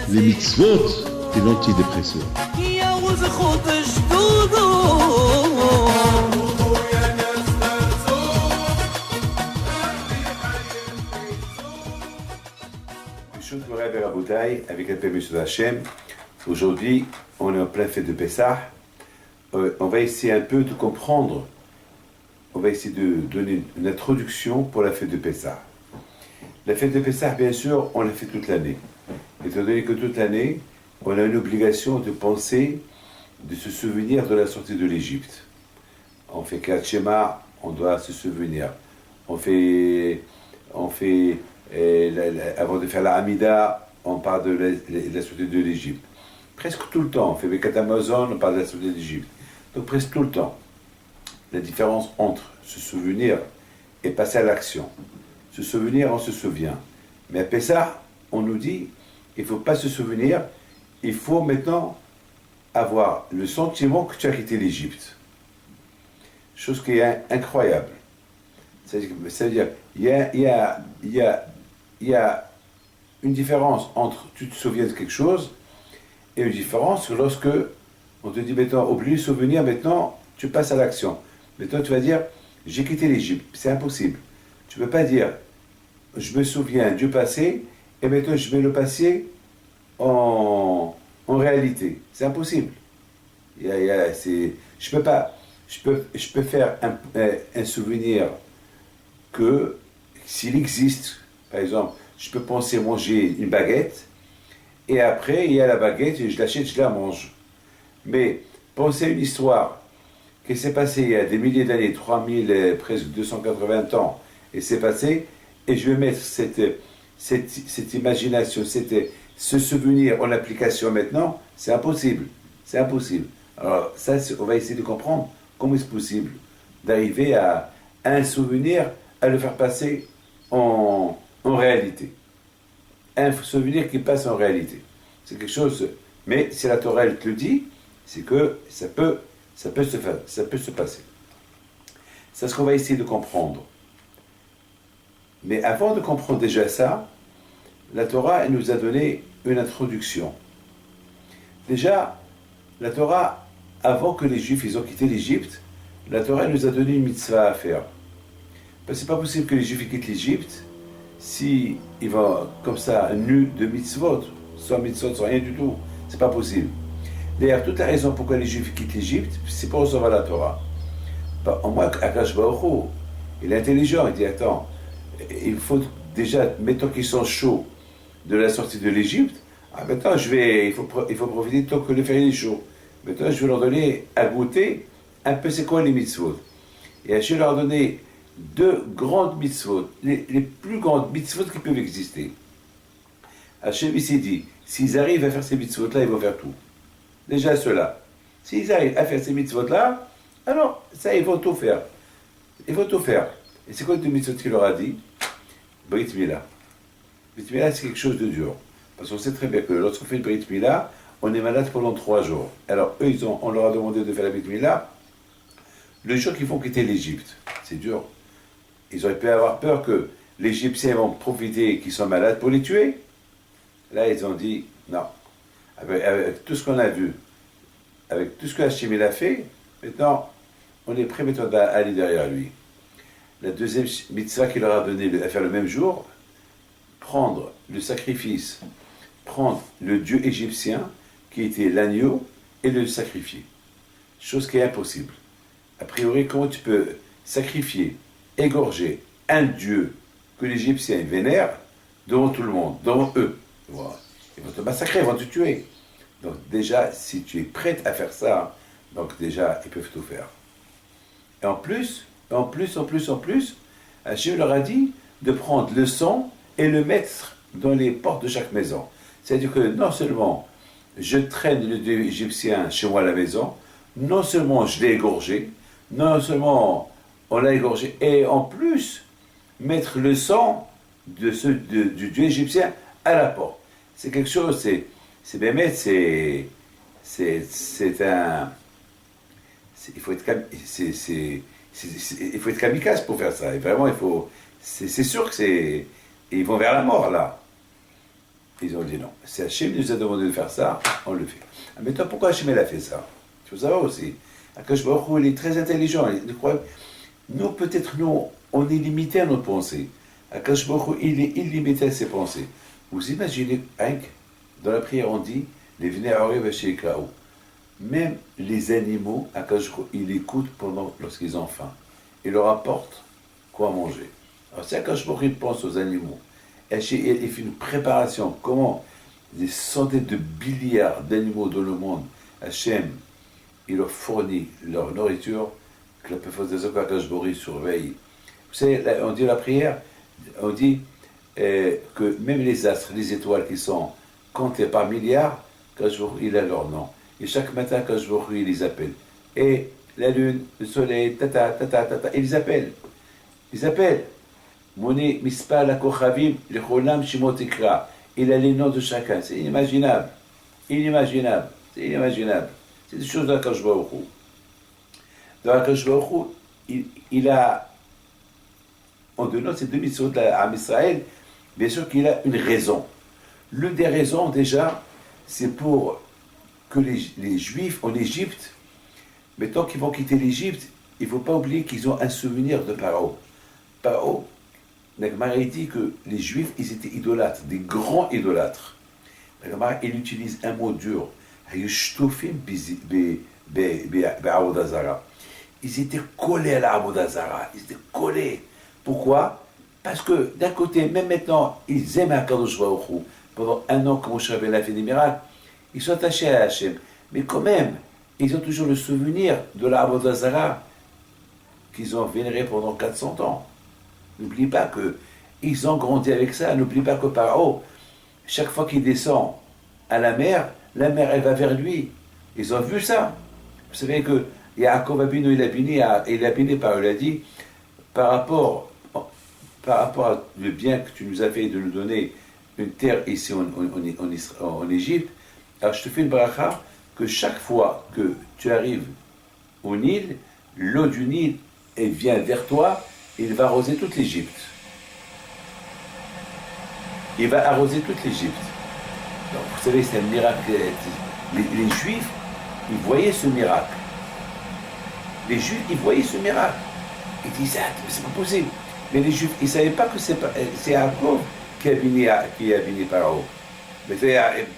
Les mitzvot et l'antidépresseur. Avec la permission d'Hachem, aujourd'hui on est en plein fête de Pessah. On va essayer un peu de comprendre, on va essayer de donner une introduction pour la fête de Pessah. La fête de Pessah, bien sûr, on la fait toute l'année. Étant donné que toute l'année, on a une obligation de penser, de se souvenir de la sortie de l'Égypte. On fait Kriyat Shema, on doit se souvenir. On fait avant de faire la Hamida, on parle de la sortie de l'Égypte. Presque tout le temps, on fait Birkat Hamazon, on parle de la sortie de l'Égypte. Donc presque tout le temps. La différence entre se souvenir et passer à l'action. Se souvenir, on se souvient. Mais à Pessah, on nous dit, il ne faut pas se souvenir, il faut maintenant avoir le sentiment que tu as quitté l'Égypte. Chose qui est incroyable. Ça veut dire, il y a une différence entre tu te souviens de quelque chose et une différence lorsque on te dit maintenant, oublie le souvenir, maintenant tu passes à l'action. Maintenant tu vas dire, j'ai quitté l'Égypte. C'est impossible. Tu ne peux pas dire, je me souviens du passé et maintenant je mets le passé en réalité. C'est impossible. Je peux pas. Je peux faire un souvenir que s'il existe, par exemple, je peux penser manger une baguette, et après, il y a la baguette, et je l'achète, je la mange. Mais penser à une histoire qui s'est passée il y a des milliers d'années, 3000, presque 280 ans, et c'est passé, et je vais mettre cette imagination, ce souvenir en application maintenant, c'est impossible. C'est impossible. Alors ça, on va essayer de comprendre comment est-ce possible d'arriver à un souvenir, à le faire passer en réalité. Un souvenir qui passe en réalité. C'est quelque chose, mais si la Torah elle te le dit, c'est que ça peut se passer. C'est ce qu'on va essayer de comprendre. Mais avant de comprendre déjà ça, la Torah elle nous a donné une introduction. Déjà, la Torah, avant que les Juifs ils ont quitté l'Égypte, la Torah elle nous a donné une mitzvah à faire. Parce que c'est pas possible que les Juifs quittent l'Égypte si ils vont comme ça nus de mitzvot, sans rien du tout. C'est pas possible. D'ailleurs, toute la raison pourquoi les Juifs quittent l'Égypte, c'est pour recevoir la Torah. Au moins, Akash Baruch Hu, il est intelligent, il dit attends, il faut déjà, mettons qu'ils sont chauds de la sortie de l'Égypte, maintenant il faut profiter tant que le fer est chaud. Maintenant je vais leur donner à goûter un peu c'est quoi les mitzvot. Et je vais leur donner deux grandes mitzvot, les plus grandes mitzvot qui peuvent exister. Hachem s'est dit, s'ils arrivent à faire ces mitzvot-là, ils vont faire tout. Déjà ceux-là. S'ils arrivent à faire ces mitzvot-là, alors ça, ils vont tout faire. Ils vont tout faire. Et c'est quoi le mitzvot qu'il leur a dit? Brit Mila. Brit Mila, c'est quelque chose de dur. Parce qu'on sait très bien que lorsqu'on fait le Brit Mila, on est malade pendant 3 jours. Alors eux, on leur a demandé de faire la Brit Mila le jour qu'ils vont quitter l'Égypte. C'est dur. Ils auraient pu avoir peur que les Égyptiens vont profiter qu'ils sont malades pour les tuer. Là, ils ont dit, non. Avec tout ce qu'on a vu, avec tout ce que Hachem a fait, maintenant, on est prêt maintenant à aller derrière lui. La deuxième mitzvah qu'il leur a donné à faire le même jour, prendre le sacrifice, prendre le dieu égyptien, qui était l'agneau, et le sacrifier. Chose qui est impossible. A priori, comment tu peux sacrifier, égorger un dieu que les Égyptiens vénèrent devant tout le monde, devant eux? Voilà. Ils vont te massacrer, ils vont te tuer. Donc déjà, si tu es prête à faire ça, donc déjà, ils peuvent tout faire. Et en plus, Hachem leur a dit de prendre le sang et le mettre dans les portes de chaque maison. C'est-à-dire que non seulement je traîne le dieu égyptien chez moi à la maison, non seulement je l'ai égorgé, non seulement on l'a égorgé, et en plus mettre le sang du dieu égyptien à la porte. C'est quelque chose, c'est il faut être kamikaze pour faire ça. Et vraiment, c'est sûr que Et ils vont vers la mort, là. Ils ont dit non. Si Hachem nous a demandé de faire ça, on le fait. Maintenant, pourquoi Hachem a fait ça? Il faut savoir aussi. Akash Baruch Hu, il est très intelligent. Nous, peut-être, nous, on est limité à nos pensées. Akash Baruch Hu, il est illimité à ses pensées. Vous imaginez, dans la prière, on dit les Vnéaoré Vachéiklaou. Même les animaux, Akash Baruch Hu, il écoute lorsqu'ils ont faim. Il leur apporte quoi manger. Alors, si Akash Baruch Hu, il pense aux animaux, il fait une préparation, comment des centaines de milliards d'animaux dans le monde, Hachem, il leur fournit leur nourriture, que la performance Akash Baruch Hu surveille. Vous savez, on dit la prière, on dit que même les astres, les étoiles qui sont comptées par milliards, Akash Baruch Hu, il a leur nom. Et chaque matin, Akash Baruch Hu, il les appelle. Et la lune, le soleil, il les appelle. Ils appellent. Moni Mispal Akochavim, le Cholam Shimotikra. Il a les noms de chacun. C'est inimaginable. Inimaginable. C'est inimaginable. C'est des choses d'Akash Baruch Hu. Dans Akash Baruch Hu, il a, en donnant ces deux missions à Israël, bien sûr qu'il a une raison. L'une des raisons, déjà, c'est pour que les Juifs en Égypte, maintenant qu'ils vont quitter l'Égypte, il ne faut pas oublier qu'ils ont un souvenir de Paro. Paro, Nagmar dit que les Juifs, ils étaient idolâtres, des grands idolâtres. Nagmar, il utilise un mot dur. Ils étaient collés à la Abodazara. Ils étaient collés. Pourquoi? Parce que d'un côté, même maintenant, ils aiment Akadosh Baruch Hu. Pendant un an, comme Moshe Rabbeinu a fait des miracles, ils sont attachés à Hachem. Mais quand même, ils ont toujours le souvenir de la Abodazara qu'ils ont vénéré pendant 400 ans. N'oublie pas qu'ils ont grandi avec ça. N'oublie pas que Paro, chaque fois qu'il descend à la mer, elle va vers lui. Ils ont vu ça. Vous savez que Yaakov Abinu, il a béni par eux, il a dit, par rapport à le bien que tu nous as fait de nous donner une terre ici en Égypte, alors je te fais une bracha que chaque fois que tu arrives au Nil, l'eau du Nil, elle vient vers toi, il va arroser toute l'Égypte. Il va arroser toute l'Égypte. Donc, vous savez, c'est un miracle. Les Juifs, ils voyaient ce miracle. Les Juifs, ils voyaient ce miracle. Ils disaient, ah, c'est pas possible. Mais les Juifs, ils ne savaient pas que c'est Yaakov qui a béni Paro. Mais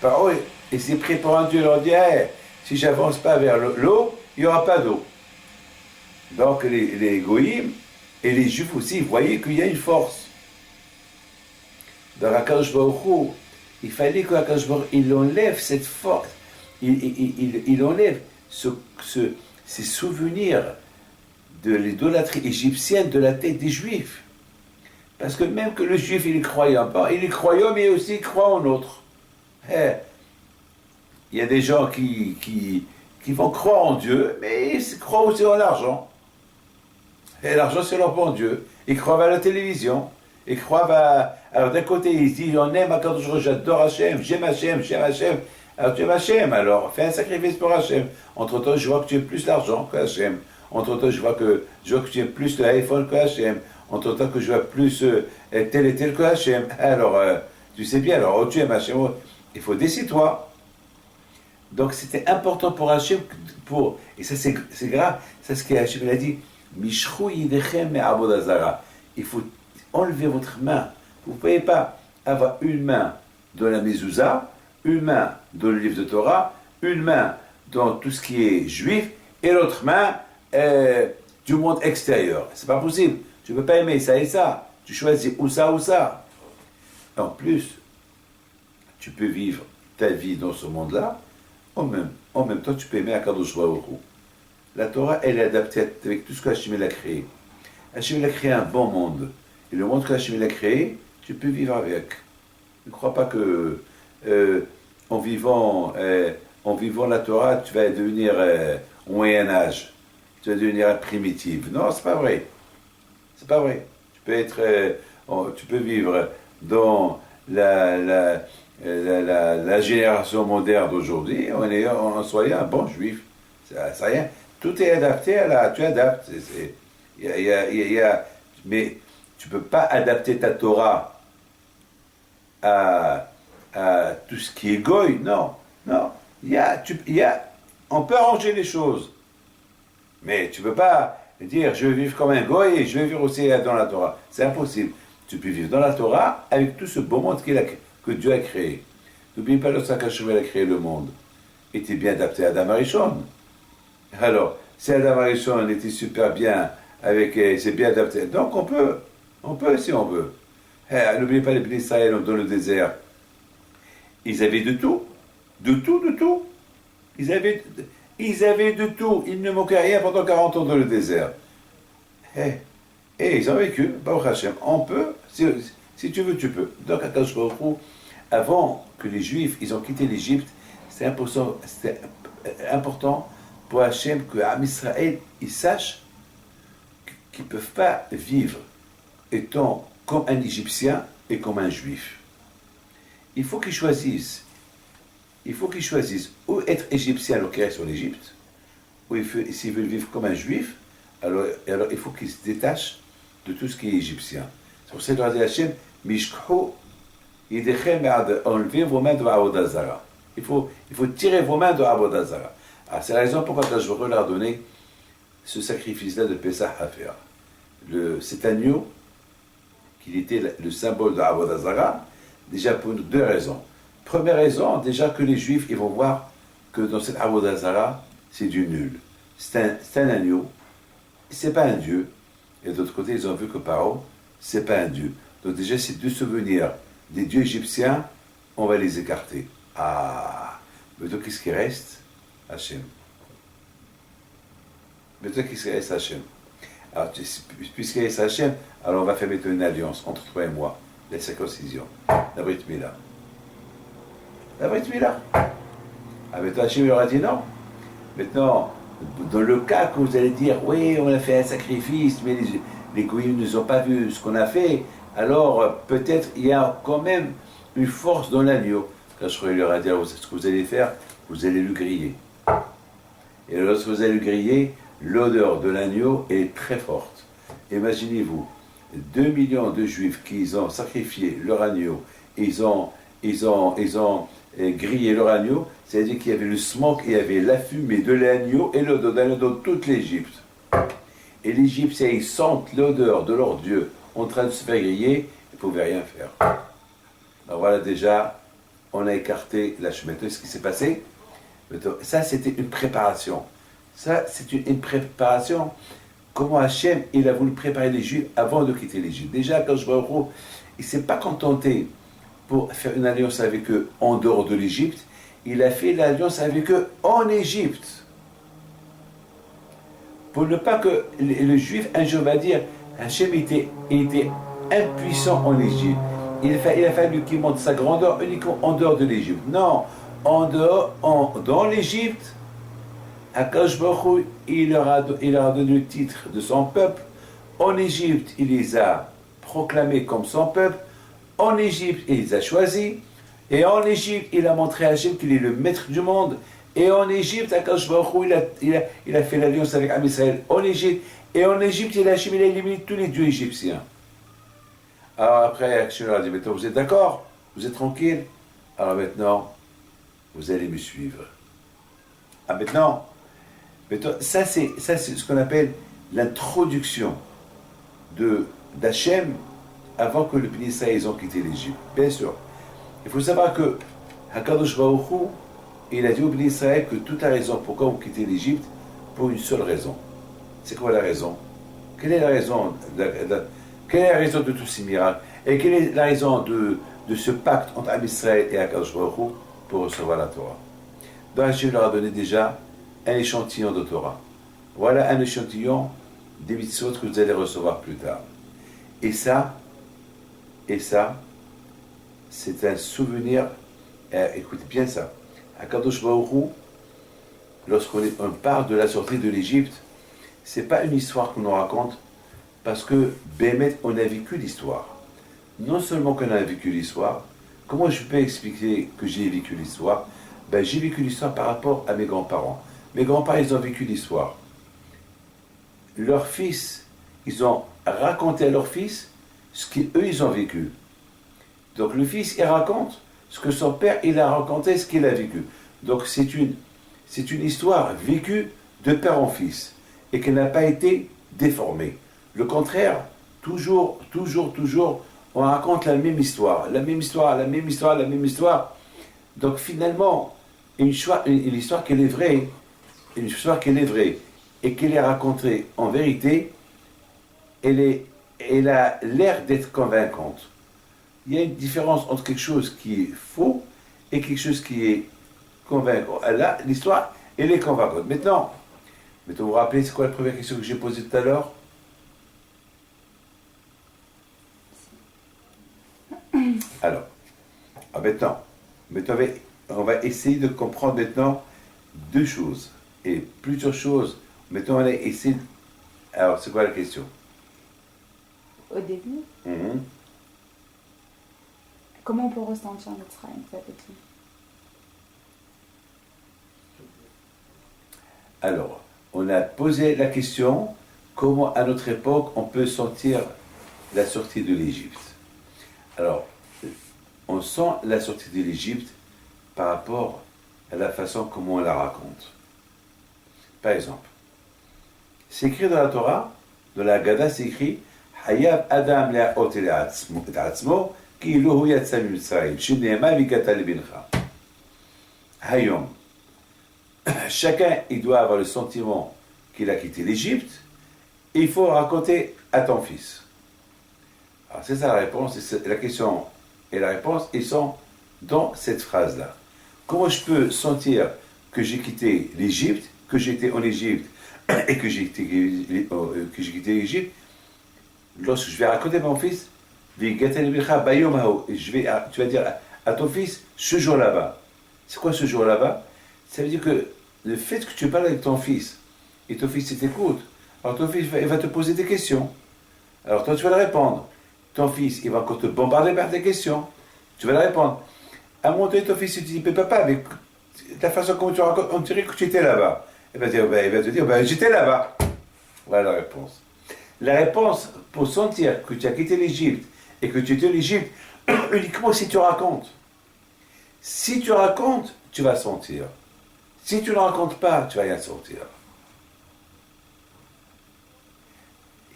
Paro, il s'est pris pour un Dieu. Il leur dit, hey, si je n'avance pas vers l'eau, il n'y aura pas d'eau. Donc, les Goïms et les Juifs aussi voyaient qu'il y a une force. Dans Akadosh Baruch Hu, il fallait que Akadosh Baruch Hu, il enlève cette force. Il enlève ces souvenirs de l'idolâtrie égyptienne de la tête des Juifs. Parce que même que le Juif, il est croyant, il est croyant, mais aussi il croit en autre. Il y a des gens qui vont croire en Dieu, mais ils croient aussi en l'argent. Et l'argent, c'est leur bon Dieu. Ils croient à la télévision. Ils croient à... Alors d'un côté, ils disent, on aime Akadosh Baruch Hu, j'adore Hachem, j'aime Hachem. Alors tu aimes Hachem, alors fais un sacrifice pour Hachem. Entre-temps, je vois que tu aimes plus l'argent que Hachem. Entre-temps, je vois que tu aimes plus l'iPhone que Hachem. Entre-temps, que je vois plus tel et tel que Hachem. Alors, tu sais bien, alors tu aimes Hachem, il faut décider-toi. Donc c'était important pour Hachem, et ça c'est grave, c'est ce qu'Hachem a dit, Mishchou yidechem me'abodazara. Il faut enlever votre main. Vous ne pouvez pas avoir une main dans la mezouza, une main dans le livre de Torah, une main dans tout ce qui est juif, et l'autre main du monde extérieur. C'est pas possible. Tu ne peux pas aimer ça et ça. Tu choisis ou ça ou ça. En plus, tu peux vivre ta vie dans ce monde-là, en même temps, tu peux aimer Akadosh Baruch Hu. La Torah, elle est adaptée avec tout ce que Hachem a créé. Hachem a créé un bon monde. Et le monde que Hachem a créé, tu peux vivre avec. Ne crois pas que en vivant la Torah, tu vas devenir au Moyen-Âge. Tu vas devenir primitif. Non, c'est pas vrai. C'est pas vrai. Tu peux vivre dans la génération moderne d'aujourd'hui en soyant un bon juif. Ça rien. Tout est adapté tu adaptes. Mais tu ne peux pas adapter ta Torah à tout ce qui est goy. Non, non. On peut arranger les choses. Mais tu ne peux pas dire je vais vivre comme un goy et je vais vivre aussi dans la Torah. C'est impossible. Tu peux vivre dans la Torah avec tout ce beau monde que Dieu a créé. N'oublie pas lorsqu'il a créé le monde. Il était bien adapté à Adam Arishon. Alors, si Adam Arishon était super bien, c'est bien adapté, donc on peut si on veut. N'oubliez pas les Bnei Israël dans le désert. Ils avaient de tout. De tout, de tout. Ils avaient de tout. Il ne manquait rien pendant 40 ans dans le désert. Et ils ont vécu. Baruch Hashem. On peut. Si tu veux, tu peux. Donc, Akadosh Baruch Hu, avant que les Juifs, ils ont quitté l'Égypte, c'était important pour Hachem que Am Israël, ils sachent qu'ils ne peuvent pas vivre étant comme un Égyptien et comme un Juif. Il faut qu'ils choisissent. Il faut qu'ils choisissent ou être Égyptien alors qu'ils restent en Égypte, ou s'ils veulent vivre comme un Juif, alors il faut qu'ils se détachent de tout ce qui est égyptien. C'est pour ça qu'il a dit à Hachem, Mishkhu yidechem enlevez vos mains de Avodah Zara. Il faut tirer vos mains de Avodah Zara. Alors c'est la raison pourquoi je veux leur donner ce sacrifice-là de Pesach à faire. Cet agneau, qui était le symbole de Avodah Zara, déjà pour deux raisons. Première raison, déjà que les Juifs, ils vont voir que dans cette Avodah Zara, c'est du nul. C'est un agneau, c'est pas un dieu. Et d'autre côté, ils ont vu que Paro, c'est pas un dieu. Donc déjà, ces deux souvenirs des dieux égyptiens, on va les écarter. Ah, mais donc qu'est-ce qui reste? Hachem. Mais donc qu'est-ce qui reste? Hachem. Alors, puisqu'il reste Hachem, alors on va faire maintenant une alliance entre toi et moi, la circoncision, la Brit Mila. La Brit Mila. Ah, mais toi, Hachem, il aura dit non. Maintenant, dans le cas que vous allez dire, oui, on a fait un sacrifice, mais les goyim ne nous ont pas vu ce qu'on a fait, alors peut-être il y a quand même une force dans l'agneau. Quand je leur ai dit, ce que vous allez faire, vous allez le griller. Et lorsque vous allez le griller, l'odeur de l'agneau est très forte. Imaginez-vous, 2 millions de juifs qui ont sacrifié leur agneau, ils ont grillé leur agneau, c'est-à-dire qu'il y avait le smoke, il y avait la fumée de l'agneau et l'odeur de l'agneau dans toute l'Égypte. Et les Égyptiens, ils sentent l'odeur de leur Dieu en train de se faire griller, ils ne pouvaient rien faire. Alors voilà, déjà, on a écarté la chemise. Ce qui s'est passé, ça c'était une préparation. Ça, c'est une préparation. Comment Hachem, il a voulu préparer les Juifs avant de quitter l'Égypte. Déjà, quand je vois il ne s'est pas contenté pour faire une alliance avec eux en dehors de l'Égypte, il a fait l'alliance avec eux en Égypte. Pour ne pas que le Juif, un jour, va dire, Hachem était impuissant en Égypte. Il a fallu qu'il montre sa grandeur uniquement en dehors de l'Égypte. Non, dans l'Égypte, Akadosh Baruch Hu, il leur a donné le titre de son peuple. En Égypte, il les a proclamés comme son peuple. En Égypte, il les a choisis. Et en Égypte, il a montré à Hachem qu'il est le maître du monde. Et en Égypte, Akadosh Baruch Hu, il a fait l'alliance avec Am Israël en Égypte. Et en Égypte, il a éliminé tous les dieux égyptiens. Alors après, Hachem leur a dit, maintenant vous êtes d'accord? Vous êtes tranquille? Alors maintenant, vous allez me suivre. Ah maintenant, ça c'est ce qu'on appelle l'introduction d'Hachem avant que le Bnei Israël ils ont quitté l'Égypte. Bien sûr. Il faut savoir que Hakadosh Baruch Hu, il a dit au Bnei Israël que toute la raison pourquoi vous quittez l'Égypte, pour une seule raison. C'est quoi la raison? Quelle est la raison de tous ces miracles? Et quelle est la raison de ce pacte entre Am Israël et Hakadosh Baruch Hu pour recevoir la Torah? Donc Hachem leur a donné déjà un échantillon de Torah. Voilà un échantillon des mitzvot que vous allez recevoir plus tard. Et ça, c'est un souvenir. Écoutez bien ça. Hakadosh Baruch Hu, lorsqu'on parle de la sortie de l'Égypte, c'est pas une histoire qu'on nous raconte, parce que Bémet, on a vécu l'histoire. Non seulement qu'on a vécu l'histoire, comment je peux expliquer que j'ai vécu l'histoire? J'ai vécu l'histoire par rapport à mes grands-parents. Mes grands-parents, ils ont vécu l'histoire. Leurs fils, ils ont raconté à leurs fils ce qu'eux, ils ont vécu. Donc le fils, il raconte ce que son père, il a raconté, ce qu'il a vécu. Donc c'est une histoire vécue de père en fils et qui n'a pas été déformée. Le contraire, toujours, on raconte la même histoire. Donc finalement, une histoire qui est vraie, et qu'elle est racontée en vérité, elle a l'air d'être convaincante. Il y a une différence entre quelque chose qui est faux et quelque chose qui est convaincant. Là, l'histoire, elle est convaincante. Maintenant, vous vous rappelez, c'est quoi la première question que j'ai posée tout à l'heure? Alors, maintenant, on va essayer de comprendre maintenant deux choses et plusieurs choses. Maintenant, on va essayer. Alors, c'est quoi la question? Au début, comment on peut ressentir notre âme, ça petit? Alors, on a posé la question, comment à notre époque on peut sentir la sortie de l'Égypte. Alors, on sent la sortie de l'Égypte par rapport à la façon comment on la raconte. Par exemple, c'est écrit dans la Torah, dans la Haggadah, c'est écrit Hayav Adam le'aot le'atzmo כאילו הוא יצא ממצרים, שנאמר והגעת לבנך. Hayom. Chacun, il doit avoir le sentiment qu'il a quitté l'Égypte, et il faut raconter à ton fils. Alors c'est ça la réponse, la question et la réponse, ils sont dans cette phrase-là. Comment je peux sentir que j'ai quitté l'Égypte, que j'étais en Égypte, et que j'ai quitté l'Égypte, lorsque je vais raconter à mon fils, tu vas dire à ton fils, ce jour là-bas. C'est quoi ce jour là-bas? Ça veut dire que le fait que tu parles avec ton fils, et ton fils t'écoute, alors ton fils il va te poser des questions. Alors toi tu vas le répondre. Ton fils, il va encore te bombarder par des questions. Tu vas le répondre. À un moment donné, ton fils il te dit, mais papa, avec la façon comment tu racontes, on dirait que tu étais là-bas. Il va te dire, j'étais là-bas. Voilà la réponse. La réponse pour sentir que tu as quitté l'Égypte et que tu étais en Égypte, uniquement si tu racontes. Si tu racontes, tu vas sentir. Si tu ne racontes pas, tu vas rien sentir.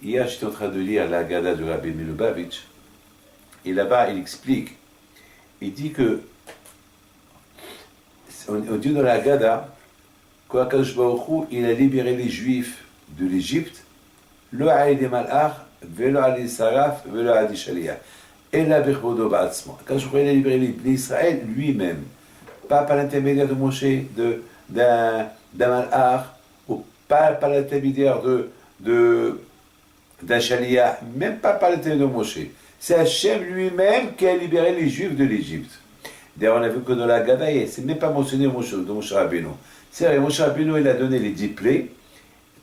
Hier, j'étais en train de lire la Haggadah de Rabbi Milubavitch, et là-bas, il explique, il dit que, on dit dans la Haggadah, qu'Akadosh Baruch Hu, il a libéré les Juifs de l'Égypte, lo ha'edi malach, velo ha'edi saraf, velo ha'edi shaliach. Et la birbodo ba'atzmo. Akadosh Baruch Hu, il a libéré l'Israël lui-même, pas par l'intermédiaire de Moshe, d'un malach, ou pas par l'intermédiaire d'un shaliach, même pas par l'intermédiaire de Moshe. C'est Hachem lui-même qui a libéré les Juifs de l'Égypte. D'ailleurs, on a vu que dans la Haggadah, c'est même pas mentionné de Moshe Rabbeinu. C'est vrai, Moshe Rabbeinu, il a donné les 10 plaies.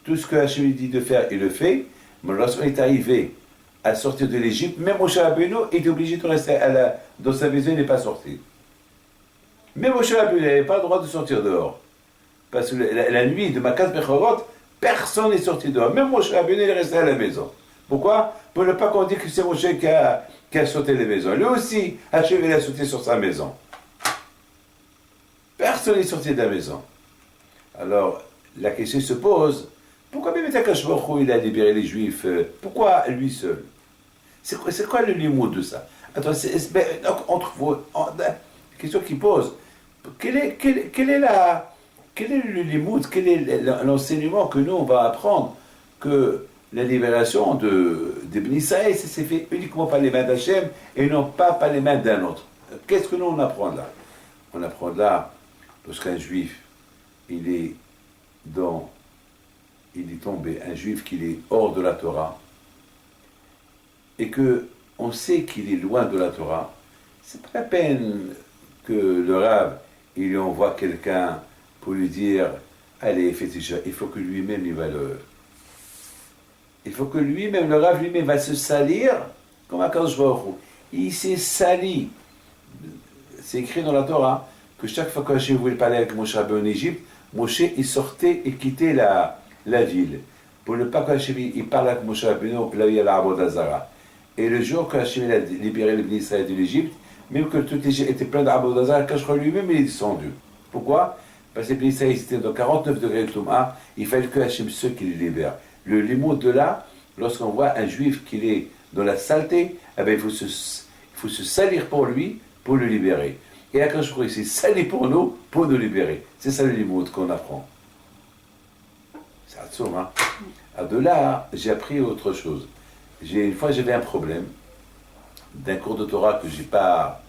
Tout ce que Hachem lui dit de faire, il le fait. Mais lorsqu'on est arrivé à sortir de l'Égypte, même Moshe Rabbeinu était obligé de rester dans sa maison, il n'est pas sorti. Même Moshe Rabbeinu, il n'avait pas le droit de sortir dehors. Parce que la nuit de Makat Bechorot, personne n'est sorti dehors. Même Moshe Rabbeinu, il est resté à la maison. Pourquoi? Pour ne pas qu'on dise que c'est Moshe qui a sauté les maisons. Lui aussi, Hachem, il a sauté sur sa maison. Personne n'est sorti de la maison. Alors, la question se pose, pourquoi même Akadosh Baruch Hu, il a libéré les Juifs? Pourquoi lui seul? C'est quoi le limoud de ça? Attends, donc, la question qui pose, quel est le limoud, quel est l'enseignement que nous, on va apprendre que la libération des Bnei Israël, ça s'est fait uniquement par les mains d'Hachem et non pas par les mains d'un autre. Qu'est-ce que nous on apprend là? On apprend là, lorsqu'un juif, il est tombé, un juif qui est hors de la Torah, et que on sait qu'il est loin de la Torah, c'est pas la peine que le Rav, il lui envoie quelqu'un pour lui dire, allez, fais déjà, il faut que lui-même, il faut que lui-même, le Rav lui-même va se salir comme Akadosh Baruch Hu. Il s'est sali. C'est écrit dans la Torah que chaque fois qu'Hachem voulait parler avec Moshe Rabbeinu en Égypte, Moshe il sortait et quittait la ville. Pour ne pas qu'Hachem il parle avec Moshe Rabbeinu là où il y a la Avodah Zara. Et le jour qu'Hachem a libéré les Bnei Israël de l'Égypte, même que tout était plein d'Aboudazar, quand je crois lui-même, il est descendu. Pourquoi? Parce que les Israéliens étaient dans 49 degrés de Touma, il fallait que Hachem seul qui les libère. Le limoud de là, lorsqu'on voit un juif qui est dans la saleté, eh bien, il faut se salir pour lui, pour le libérer. Et là, quand je crois, c'est salir pour nous libérer. C'est ça le limoud qu'on apprend. C'est absolument. Hein? Alors de là, j'ai appris autre chose. Une fois, j'avais un problème d'un cours de Torah que j'ai pas.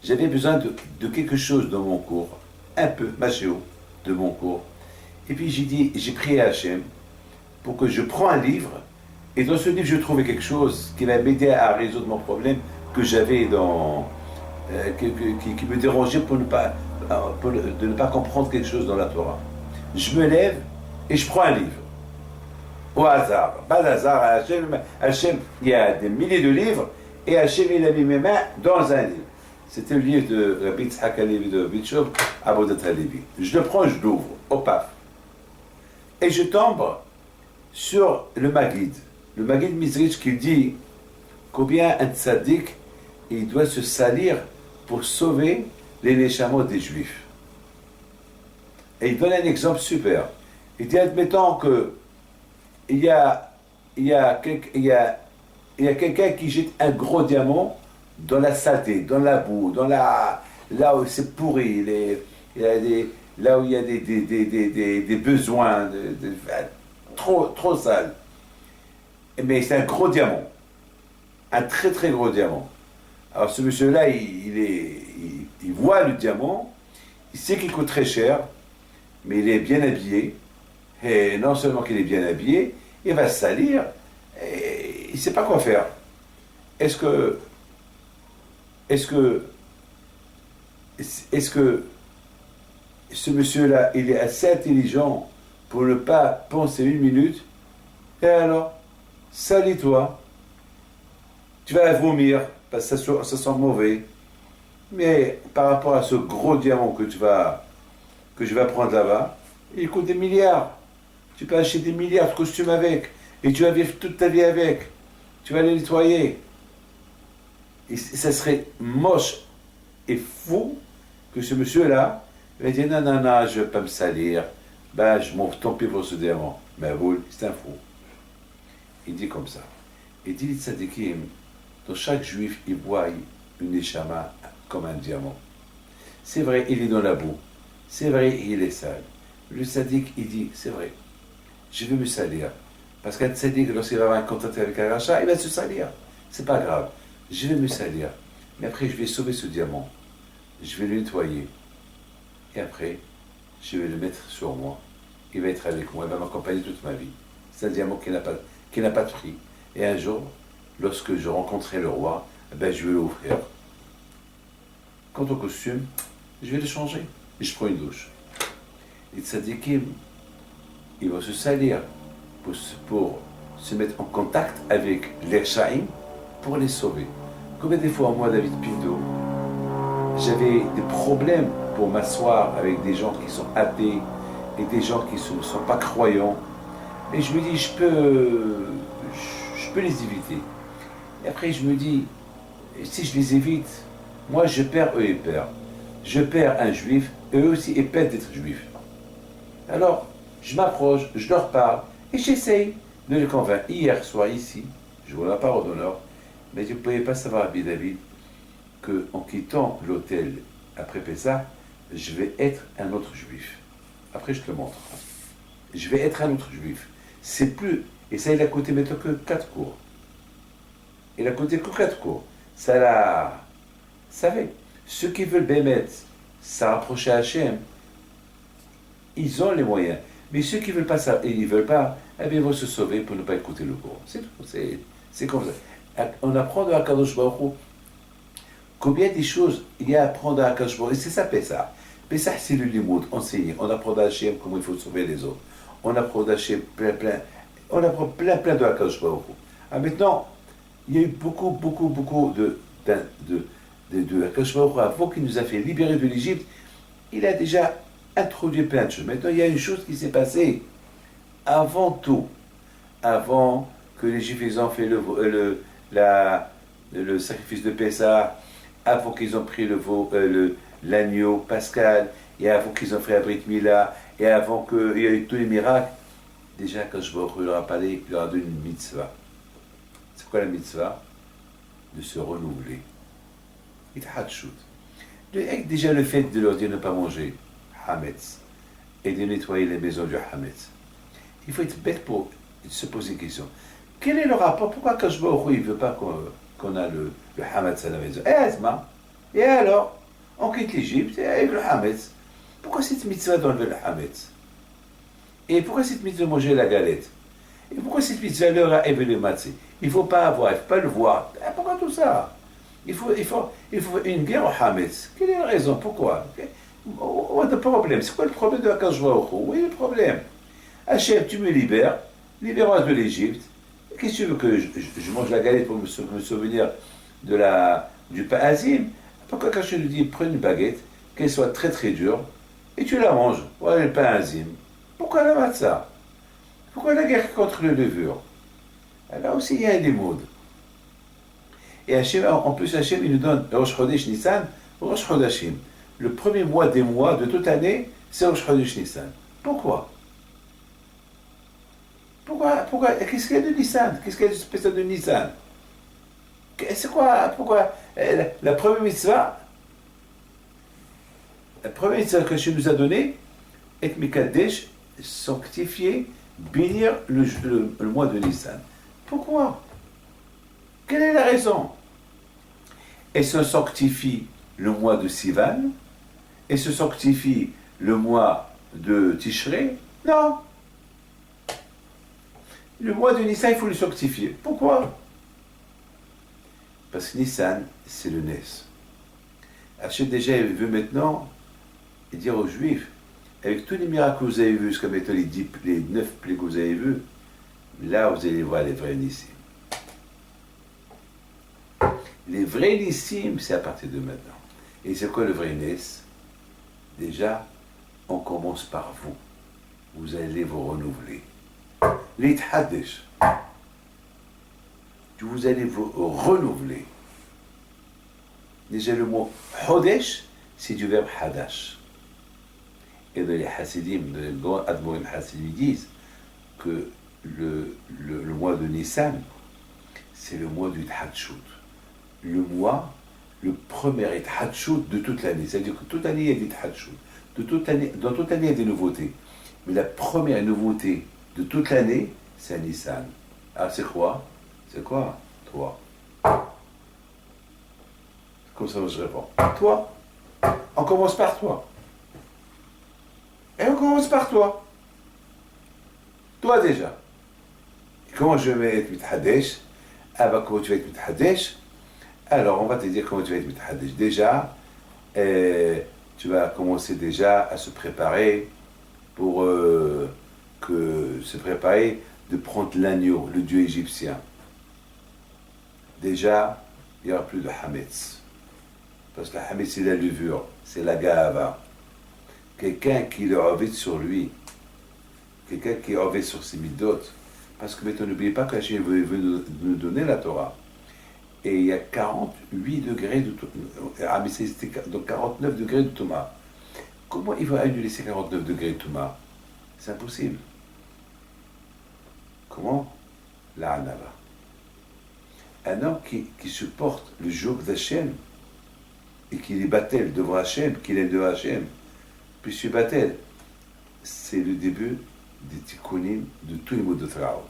J'avais besoin de quelque chose dans mon cours, un peu, machéo, de mon cours. Et puis j'ai prié à Hachem pour que je prends un livre, et dans ce livre, je trouvais quelque chose qui va m'aider à résoudre mon problème que j'avais qui me dérangeait de ne pas comprendre quelque chose dans la Torah. Je me lève et je prends un livre. Au hasard, pas d'hasard, Hachem, il y a des milliers de livres, et Hachem, il a mis mes mains dans un livre. C'était le livre de Rabbi Tzhak Halevi de Bitchov, Avodat Halevi. Je le prends, je l'ouvre, au paf. Et je tombe sur le Maguid. Le Maguid Mizrich qui dit combien un tzaddik, il doit se salir pour sauver les neshamot des Juifs. Et il donne un exemple super. Il dit, admettons que il y a quelqu'un qui jette un gros diamant dans la saleté, dans la boue, là où c'est pourri, là où il y a des besoins, trop sale. Mais c'est un gros diamant, un très très gros diamant. Alors ce monsieur-là, il voit le diamant, il sait qu'il coûte très cher, mais il est bien habillé. Et non seulement qu'il est bien habillé, il va se salir, et il ne sait pas quoi faire. Est-ce que ce monsieur-là, il est assez intelligent pour ne pas penser une minute, et alors, salis-toi, tu vas vomir, parce que ça sent mauvais, mais par rapport à ce gros diamant que je vais prendre là-bas, il coûte des milliards. Tu peux acheter des milliards de costumes avec, et tu vas vivre toute ta vie avec. Tu vas les nettoyer. Et ça serait moche et fou que ce monsieur-là va dire non, je ne vais pas me salir, ben je m'en tant pis pour ce diamant. Mais vous, c'est un fou. Il dit comme ça. Il dit les tzadikim, dans chaque juif, il voit une neshama comme un diamant. C'est vrai, il est dans la boue. C'est vrai, il est sale. Le tzadik, il dit, c'est vrai, je vais me salir. Parce qu'un tzadik, lorsqu'il va avoir un contact avec un rachat, il va se salir. C'est pas grave. Je vais me salir. Mais après, je vais sauver ce diamant. Je vais le nettoyer. Et après, je vais le mettre sur moi. Il va être avec moi. Il va m'accompagner toute ma vie. C'est un diamant qui n'a pas de prix. Et un jour, lorsque je rencontrerai le roi, ben, je vais l'offrir. Quant au costume, je vais le changer. Et je prends une douche. Les tzadikim, ils vont se salir pour se mettre en contact avec les Shaim pour les sauver. Combien de fois, moi, David Pindo, j'avais des problèmes pour m'asseoir avec des gens qui sont athées et des gens qui ne sont pas croyants. Et je me dis, je peux les éviter. Et après, je me dis, si je les évite, moi, je perds, eux, ils perdent. Je perds un juif, eux aussi, ils perdent d'être juifs. Alors, je m'approche, je leur parle, et j'essaye de les convaincre. Hier soir, ici, je vois la parole d'honneur, mais vous ne pouvez pas savoir, Rabbi David, qu'en quittant l'hôtel après Pessah, je vais être un autre juif. Après, je te le montre. Je vais être un autre juif. C'est plus... Et ça, il a coûté maintenant que 4 cours. Il a coûté que 4 cours. Ça l'a... Vous savez, ceux qui veulent Bémet, ça rapprocher à Hachem, ils ont les moyens. Mais ceux qui ne veulent pas ça, et ils ne veulent pas, eh bien, ils vont se sauver pour ne pas écouter le cours. C'est tout. C'est comme ça. On apprend de Akadosh Baruch Hu combien de choses il y a à apprendre à Akadosh Baruch Hu. Et c'est ça, Pessah. Pessah, c'est le limoud, enseigner. On apprend d'Hachem comment il faut sauver les autres. On apprend d'Hachem plein. On apprend plein de Akadosh Baruch Hu. Ah, maintenant, il y a eu beaucoup de Akadosh Baruch Hu, avant qu'il nous a fait libérer de l'Égypte. Il a déjà introduit plein de choses. Maintenant, il y a une chose qui s'est passée avant tout, avant que les Juifs aient fait le sacrifice de Pessah avant qu'ils ont pris l'agneau pascal, et avant qu'ils ont fait la Brit Mila, et avant qu'il y ait eu tous les miracles, déjà quand je vais leur parler, il leur a donné une mitzvah. C'est quoi la mitzvah? De se renouveler. Déjà le fait de leur dire ne pas manger Hametz et de nettoyer les maisons du Hametz. Il faut être bête pour se poser une question. Quel est le rapport? Pourquoi Kadosh Baruch Hu, il ne veut pas qu'on a le Hametz à la maison? Et alors, on quitte l'Égypte avec le Hametz. Pourquoi cette mitzvah d'enlever le Hametz? Et pourquoi cette mitzvah de manger la galette? Et pourquoi cette mitzvah de leur élever le matzé? Il ne faut pas avoir, il ne faut pas le voir. Pourquoi tout ça? Il faut une guerre au Hametz. Quelle est la raison? Pourquoi? What the problem? C'est quoi le problème de la Kadosh Baruch Hu? Oui, le problème. Hachem, tu me libères moi de l'Égypte. Qu'est-ce que tu veux que je mange la galette pour me souvenir du pain azim? Pourquoi quand je lui dis prends une baguette, qu'elle soit très très dure, et tu la manges? Voilà le pain azim. Pourquoi la matzah? Pourquoi la guerre contre le levure? Là aussi il y a des modes. Et Hachem, en plus Hachem il nous donne Rosh Chodesh Nissan, Rosh Chodashim. Le premier mois des mois de toute année, c'est Rosh Chodesh Nissan. Pourquoi? Qu'est-ce qu'il y a de Nissan? Qu'est-ce qu'il y a de spécial de Nissan? C'est quoi? Pourquoi? La première mitzvah que Hachem nous a donnée, et Mikadesh, sanctifier, bénir le mois de Nissan. Pourquoi? Quelle est la raison? Et se sanctifie le mois de Sivan, et se sanctifie le mois de Tishrei? Non. Le mois de Nissan, il faut le sanctifier. Pourquoi? Parce que Nissan, c'est le Nes. Hachem déjà veut maintenant dire aux Juifs, avec tous les miracles que vous avez vus, jusqu'à maintenant les 9 plaies que vous avez vus, là vous allez voir les vrais Nissim. Les vrais Nissim, c'est à partir de maintenant. Et c'est quoi le vrai Nes? Déjà, on commence par vous. Vous allez vous renouveler. L'Ithadesh. Vous allez vous renouveler. Déjà le mot Hodesh, c'est du verbe Hadash. Et dans les Hasidim, dans les grands Admorim Hasidim, ils disent que le mois de Nissan, c'est le mois du Tchadchout. Le premier Tchadchout de toute l'année. C'est-à-dire que toute année, il y a des Tchadchout. Dans toute l'année, il y a des nouveautés. Mais la première nouveauté de toute l'année, c'est Nissan. Ah, c'est quoi? C'est quoi? Toi. Comme ça, je réponds. Toi. On commence par toi. Et on commence par toi. Toi déjà. Comment je vais être Mithadesh? Ah bah comment tu vas être Mithadesh? Alors on va te dire comment tu vas être Mithadesh. Déjà, tu vas commencer déjà à se préparer pour de prendre l'agneau, le dieu égyptien. Déjà, il n'y aura plus de Hametz. Parce que le Hametz, c'est la levure, c'est la Gahava. Quelqu'un qui le revêt sur lui, quelqu'un qui revêt sur ses midot. Parce que maintenant, n'oubliez pas qu'Hachem veut nous donner la Torah. Et il y a 48 degrés de Touma. Donc 49 degrés de Touma. Comment il va annuler ces 49 degrés de Touma? C'est impossible. Comment? La Hanava. Un homme qui supporte le joug d'Hachem et qui est battel devant Hachem, qu'il est devant Hachem, puis je suis battel. C'est le début des tikkunim de tous les mots de Traout.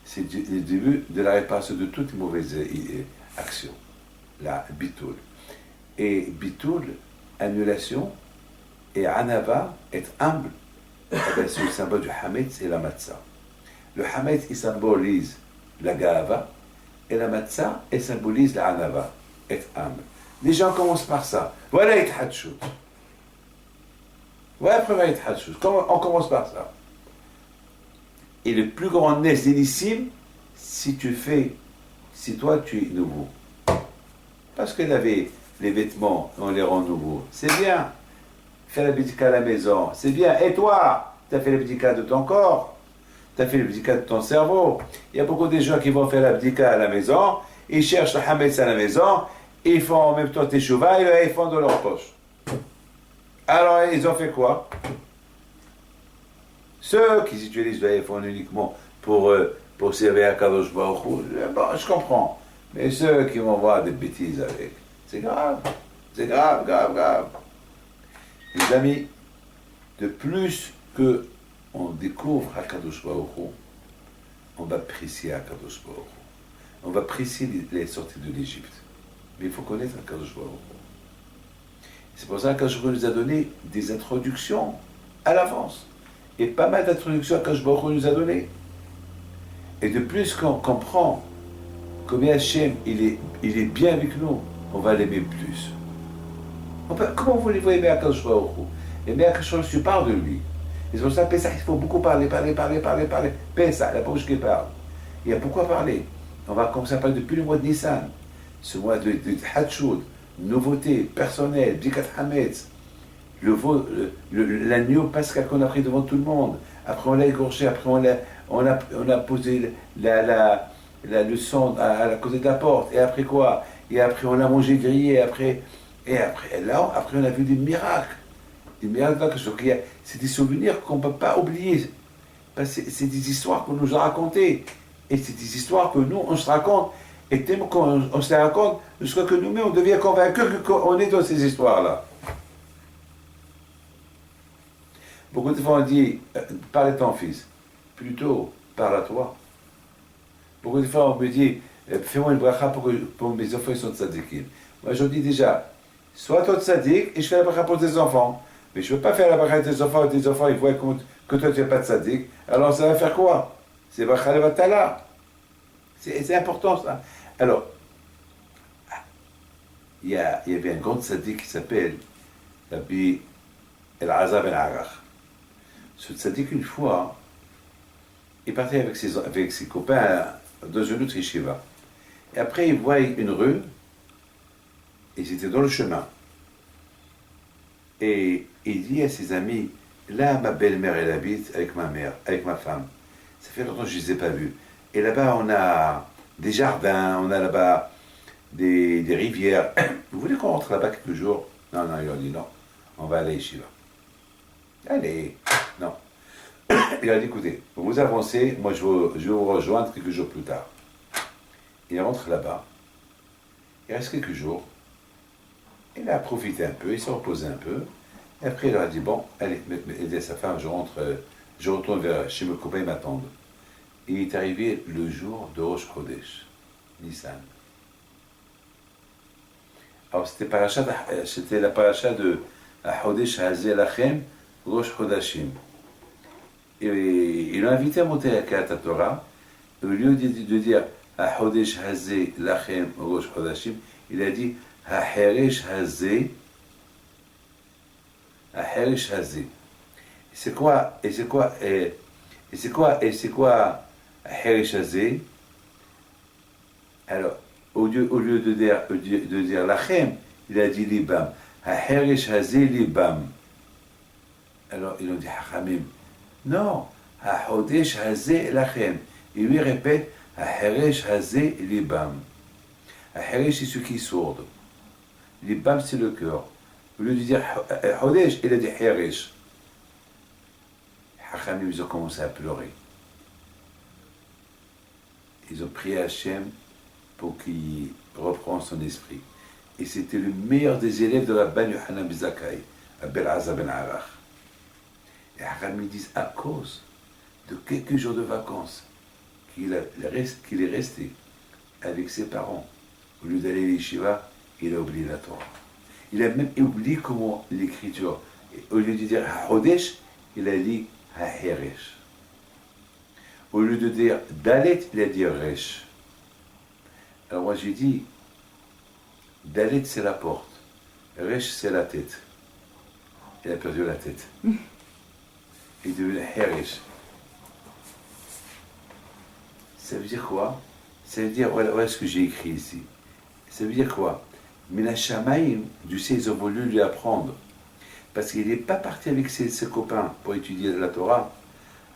C'est le début de la réparation de toutes les mauvaises actions. La bitoul. Et bitoul, annulation, et Hanava, être humble, c'est le symbole du Hametz et la Matzah. Le Hametz, il symbolise la Gahava, et la Matzah, elle symbolise la Hanava, être humble. Les gens commencent par ça. Voilà Itchadshut. Voilà la première Itchadshut. On commence par ça. Et le plus grand nes d'Inissim, si toi tu es nouveau. Parce qu'elle avait les vêtements, on les rend nouveaux. C'est bien. Faire la bidika à la maison, c'est bien. Et toi, tu as fait la bidika de ton corps. Tu as fait la bidika de ton cerveau. Il y a beaucoup de gens qui vont faire la bidika à la maison, ils cherchent le hametz à la maison, ils font en même temps Teshuvah et le iPhone dans leur poche. Alors, ils ont fait quoi? Ceux qui utilisent le iPhone uniquement pour servir à Kadosh Baruch Hu, bon, je comprends. Mais ceux qui vont voir des bêtises avec, c'est grave. C'est grave, grave, grave. Les amis, de plus que on découvre Akadosh Baruch Hu, on va apprécier Akadosh Baruch Hu. On va apprécier les sorties de l'Égypte. Mais il faut connaître Akadosh Baruch Hu. C'est pour ça qu'Akadosh Baruch Hu nous a donné des introductions à l'avance. Et pas mal d'introductions qu'Akadosh Baruch Hu nous a données. Et de plus qu'on comprend combien Hachem il est bien avec nous, on va l'aimer plus. Comment voulez-vous aimer Akadosh Baruch Hu? Aimer Akadosh Baruch Hu, tu parles de lui. Et c'est pour ça, Pessah, il faut beaucoup parler. Pessah, la bouche qui parle. Et pourquoi parler? On va commencer à parler depuis le mois de Nissan. Ce mois de Hatchoud, nouveauté, personnelle, Bikat Hametz, l'agneau pascal qu'on a pris devant tout le monde. Après, on l'a égorgé, après, on a posé le sang à la côté de la porte. Et après quoi? Et après, on l'a mangé grillé. Après, on a vu des miracles. Des miracles, c'est des souvenirs qu'on ne peut pas oublier. C'est des histoires qu'on nous a racontées. Et c'est des histoires que nous, on se raconte. Et tellement qu'on se les raconte, jusqu'à que nous-mêmes, on devient convaincus qu'on est dans ces histoires-là. Beaucoup de fois, on dit, parle à ton fils. Plutôt, parle à toi. Beaucoup de fois, on me dit, fais-moi une bracha pour mes enfants, ils sont tzadikim. Moi, je dis déjà, sois toi tzadik et je fais la bracha pour tes enfants. Mais je ne veux pas faire la bracha de tes enfants et tes enfants, ils voient que toi, tu n'es pas tzadik. Alors, ça va faire quoi? C'est bracha le vatala. C'est important, ça. Alors, il y avait un grand tzadik qui s'appelle Rabbi El-Azar Ben Arach. Ce tzadik, une fois, il partait avec ses copains dans une autre yeshiva. Et après, il voit une rue, et ils étaient dans le chemin. Et il dit à ses amis, là, ma belle-mère, elle habite avec ma mère, avec ma femme. Ça fait longtemps que je ne les ai pas vus. Et là-bas, on a des jardins, on a là-bas des rivières. Vous voulez qu'on rentre là-bas quelques jours? Non, il a dit non, on va aller à yeshiva. Allez, non. Il a dit, écoutez, vous avancez, moi je vais vous rejoindre quelques jours plus tard. Il rentre là-bas, il reste quelques jours, il a profité un peu, il s'est reposé un peu, et après il leur a dit, bon, allez, aidez à sa femme, je retourne chez mes copains, ils m'attendent. Et il est arrivé le jour de Rosh Chodesh, Nissan. Alors c'était la paracha de Chodesh Hazeh Lachem, Rosh Chodashim. Et il l'a invité à monter à Kriyat Torah. Au lieu de dire Chodesh Hazeh Lachem, Rosh Chodashim, il a dit Hacheresh Hazeh. C'est quoi Hacheresh Hazeh? Alors, au lieu de dire Lachem, il a dit Libam. Hacheresh Hazeh Libam. Alors, ils ont dit Hachamim. Non, Chodesh Hazeh Lachem. Il lui répète Hacheresh Hazeh Libam. Hacheresh, c'est ceux qui sont sourds. Libam, c'est le cœur. Au lieu de dire Chodesh, il a dit Hacheresh. Hachamim, ils ont commencé à pleurer. Ils ont prié à Hachem pour qu'il reprenne son esprit. Et c'était le meilleur des élèves de Rabban Yochanan ben Zakkai, Rabbi El-Azar Ben Arach. Et Hachamim disent à cause de quelques jours de vacances qu'il est resté avec ses parents, au lieu d'aller à l'Yeshiva, il a oublié la Torah. Il a même oublié comment l'écriture. Au lieu de dire Chodesh, il a dit Hacheresh. Au lieu de dire Dalet, il a dit Resh. Alors moi j'ai dit, Dalet c'est la porte, Resh c'est la tête. Il a perdu la tête. Il est devenu Hacheresh. Ça veut dire quoi? Ça veut dire, voilà ce que j'ai écrit ici. Ça veut dire quoi? Mina Shamaim, du sais, ils ont voulu lui apprendre. Parce qu'il n'est pas parti avec ses copains pour étudier la Torah.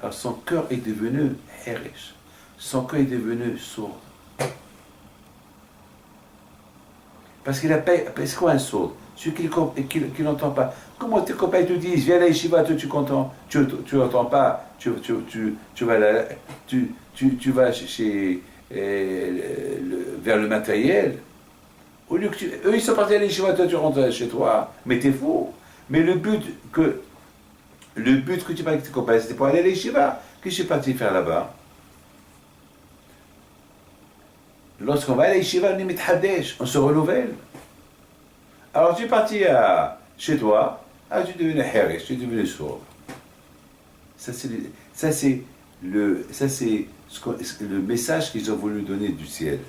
Alors son cœur est devenu Hacheresh. Son cœur est devenu sourd. Parce qu'il a pas. C'est quoi un sourd? Celui qui n'entend pas. Comment tes copains te disent, viens à la yeshiva, toi tu n'entends pas, tu vas tu vas chez, vers le matériel. Au lieu que eux ils sont partis à la yeshiva, toi tu rentres chez toi. Mais t'es fou. Mais le but que tu parles avec tes copains, c'était pour aller à la yeshiva. Qu'est-ce que je suis parti faire là-bas? Lorsqu'on va à la yeshiva, on se renouvelle. Alors tu es parti chez toi, tu es devenu hériche, tu es devenu sourd. Ça c'est le message qu'ils ont voulu donner du ciel.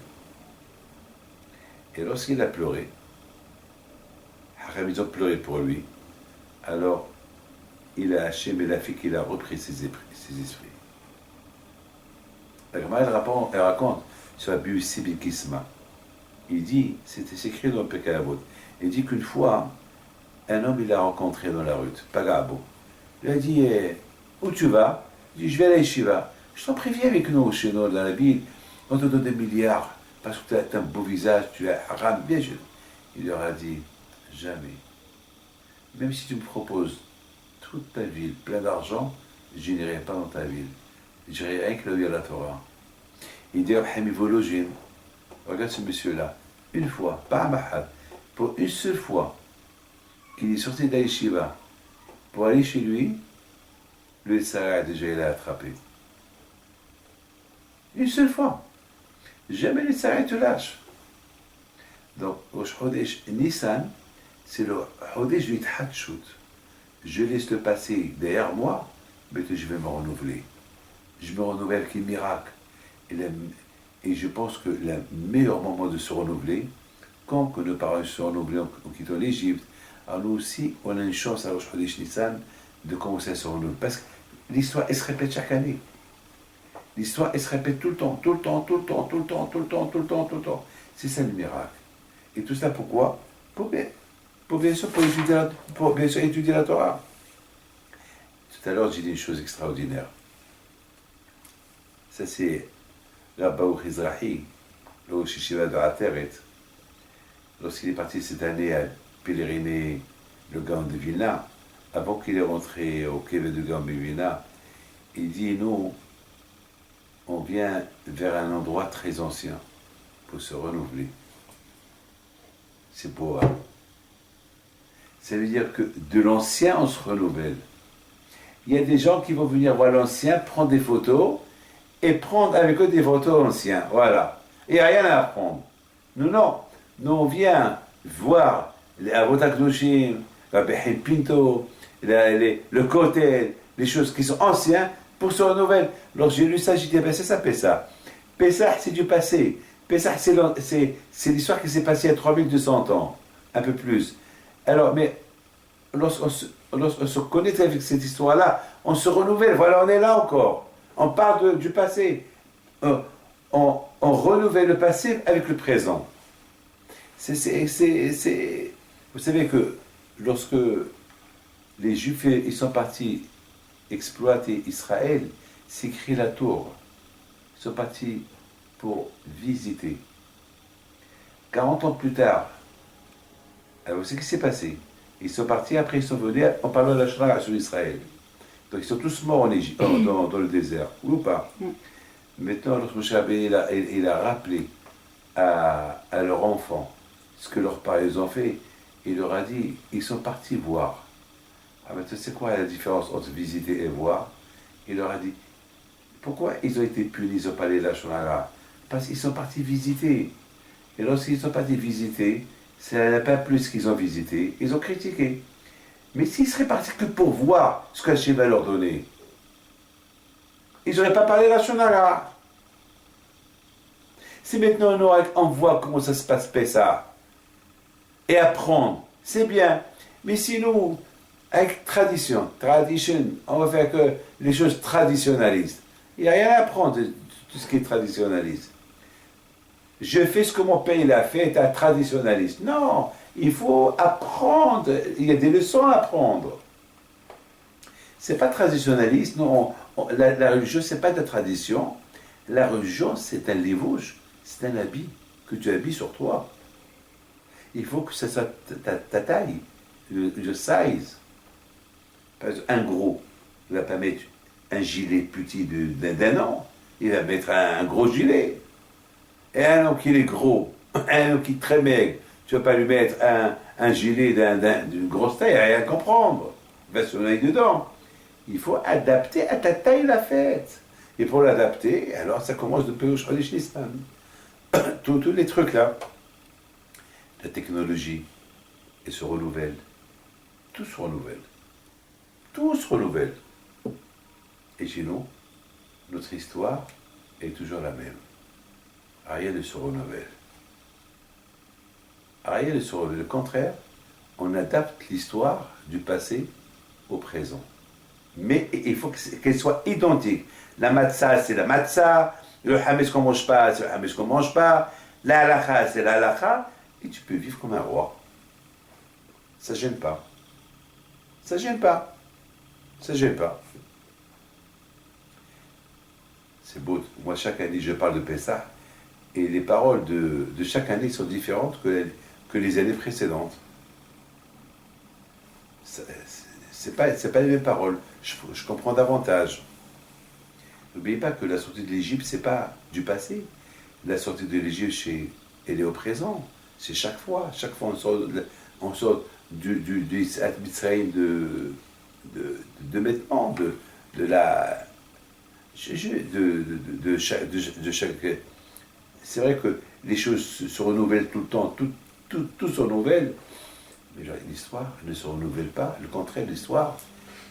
Et lorsqu'il a pleuré, ils ont pleuré pour lui, alors Hachem il a fait qu'il a repris ses esprits. La Gemara elle raconte sur la Bible Sibyl Kisma. Il dit, c'est écrit dans le Pekavot, il dit qu'une fois, un homme il l'a rencontré dans la rue, Pagabo. Il a dit, où tu vas? Il dit, je vais à la yeshiva. Je t'en préviens avec nous, chez nous, dans la ville, on te donne des milliards, parce que tu as un beau visage, tu as haram, bien sûr. Il leur a dit, jamais. Même si tu me proposes toute ta ville, plein d'argent, je n'irai pas dans ta ville. Je n'irai rien que le à la Torah. Il dit, regarde ce monsieur-là, une fois, pas Mahad, pour une seule fois, qu'il est sorti de la yeshiva, pour aller chez lui, le Sarah déjà il l'a attrapé. Une seule fois. Jamais le Sarah te lâche. Donc, au Chodesh Nissan, c'est le Chodesh du Tchatchout. Je laisse le passé derrière moi, mais que je vais me renouveler. Je me renouvelle avec les miracles. Et je pense que le meilleur moment de se renouveler, quand que nos parents se renouvelent en quittant l'Égypte, alors nous aussi, on a une chance à Rosh Chodesh Nissan de commencer à se renouveler. Parce que l'histoire, elle se répète chaque année. L'histoire, elle se répète tout le temps. C'est ça le miracle. Et tout ça pourquoi? Pour bien sûr étudier la Torah. Tout à l'heure, j'ai dit une chose extraordinaire. Ça, c'est Rabbaou Chizrahi, le Rosh Yeshiva de Ateret. Lorsqu'il est parti cette année à pèleriner le Gaon de Vilna, avant qu'il est rentré au Kevé de Gaon de Vilna, il dit, nous, on vient vers un endroit très ancien pour se renouveler. C'est beau, hein? Ça veut dire que de l'ancien, on se renouvelle. Il y a des gens qui vont venir voir l'ancien, prendre des photos, et prendre avec eux des photos anciens. Voilà. Il n'y a rien à apprendre. Nous, non. Nous, on vient voir les Avotakdoshim, la Behin Pinto, le Kotel, les choses qui sont anciennes pour se renouveler. Lorsque j'ai lu ça, j'ai dit, c'est ça, Pessah. Pessah, c'est du passé. Pessah, c'est l'histoire qui s'est passée il y a 3200 ans, un peu plus. Alors, mais lorsqu'on se connaît avec cette histoire-là, on se renouvelle. Voilà, on est là encore. On parle du passé. On renouvelle le passé avec le présent. Vous savez que lorsque les Juifs ils sont partis exploiter Israël, c'est écrit la tour. Ils sont partis pour visiter. 40 ans plus tard, alors c'est ce qui s'est passé. Ils sont partis, après ils sont venus en parlant de la Shana sur Israël. Donc ils sont tous morts en Égypte, dans le désert, oui ou pas? Maintenant, lorsque Moshe il a rappelé à leurs enfants ce que leurs parents ont fait, il leur a dit, ils sont partis voir. Ah ben tu sais quoi la différence entre visiter et voir? Il leur a dit, pourquoi ils ont été punis, ils n'ont pas allé la Shonara? Parce qu'ils sont partis visiter. Et lorsqu'ils sont partis visiter, c'est pas plus qu'ils ont visité, ils ont critiqué. Mais s'ils seraient partis que pour voir ce qu'Hachem va leur donner, ils n'auraient pas parlé de la Shonara. Si maintenant on voit comment ça se passe Pessah, et apprendre, c'est bien. Mais si nous, avec tradition, on va faire que les choses traditionnalistes, il n'y a rien à apprendre de tout ce qui est traditionnaliste. Je fais ce que mon père il a fait, est un traditionnaliste. Non, il faut apprendre, il y a des leçons à apprendre. C'est pas traditionnaliste, non. La religion, c'est pas de la tradition. La religion, c'est un livouche, c'est un habit que tu habilles sur toi. il faut que ça soit ta taille, le size. Par exemple, un gros, il ne va pas mettre un gilet petit d'un an, il va mettre un gros gilet. Et un homme qui est gros, un homme qui est très maigre, tu ne vas pas lui mettre un gilet d'une grosse taille, il va rien comprendre. Il va se noyer dedans. Il faut adapter à ta taille la fête. Et pour l'adapter, alors ça commence depuis au Chodesh Nissan. Tous les trucs là. La technologie, elle se renouvelle. Tout se renouvelle. Tout se renouvelle. Et chez nous, notre histoire est toujours la même. Rien ne se renouvelle. Rien ne se renouvelle. Au contraire, on adapte l'histoire du passé au présent. Mais il faut qu'elle soit identique. La matzah, c'est la matzah. Le hametz qu'on ne mange pas, c'est le hametz qu'on ne mange pas. La halakha, c'est la halakha. Et tu peux vivre comme un roi. Ça ne gêne pas. Ça ne gêne pas. Ça ne gêne pas. C'est beau. Moi, chaque année, je parle de Pessah. Et les paroles de chaque année sont différentes que les années précédentes. C'est pas les mêmes paroles. Je comprends davantage. N'oubliez pas que la sortie de l'Égypte, c'est pas du passé. La sortie de l'Égypte, elle est au présent. C'est chaque fois. Chaque fois, on sort du Mitzrayim de maintenant, de chaque. C'est vrai que les choses se renouvellent tout le temps, tout se renouvelle, mais l'histoire ne se renouvelle pas. Le contraire, l'histoire,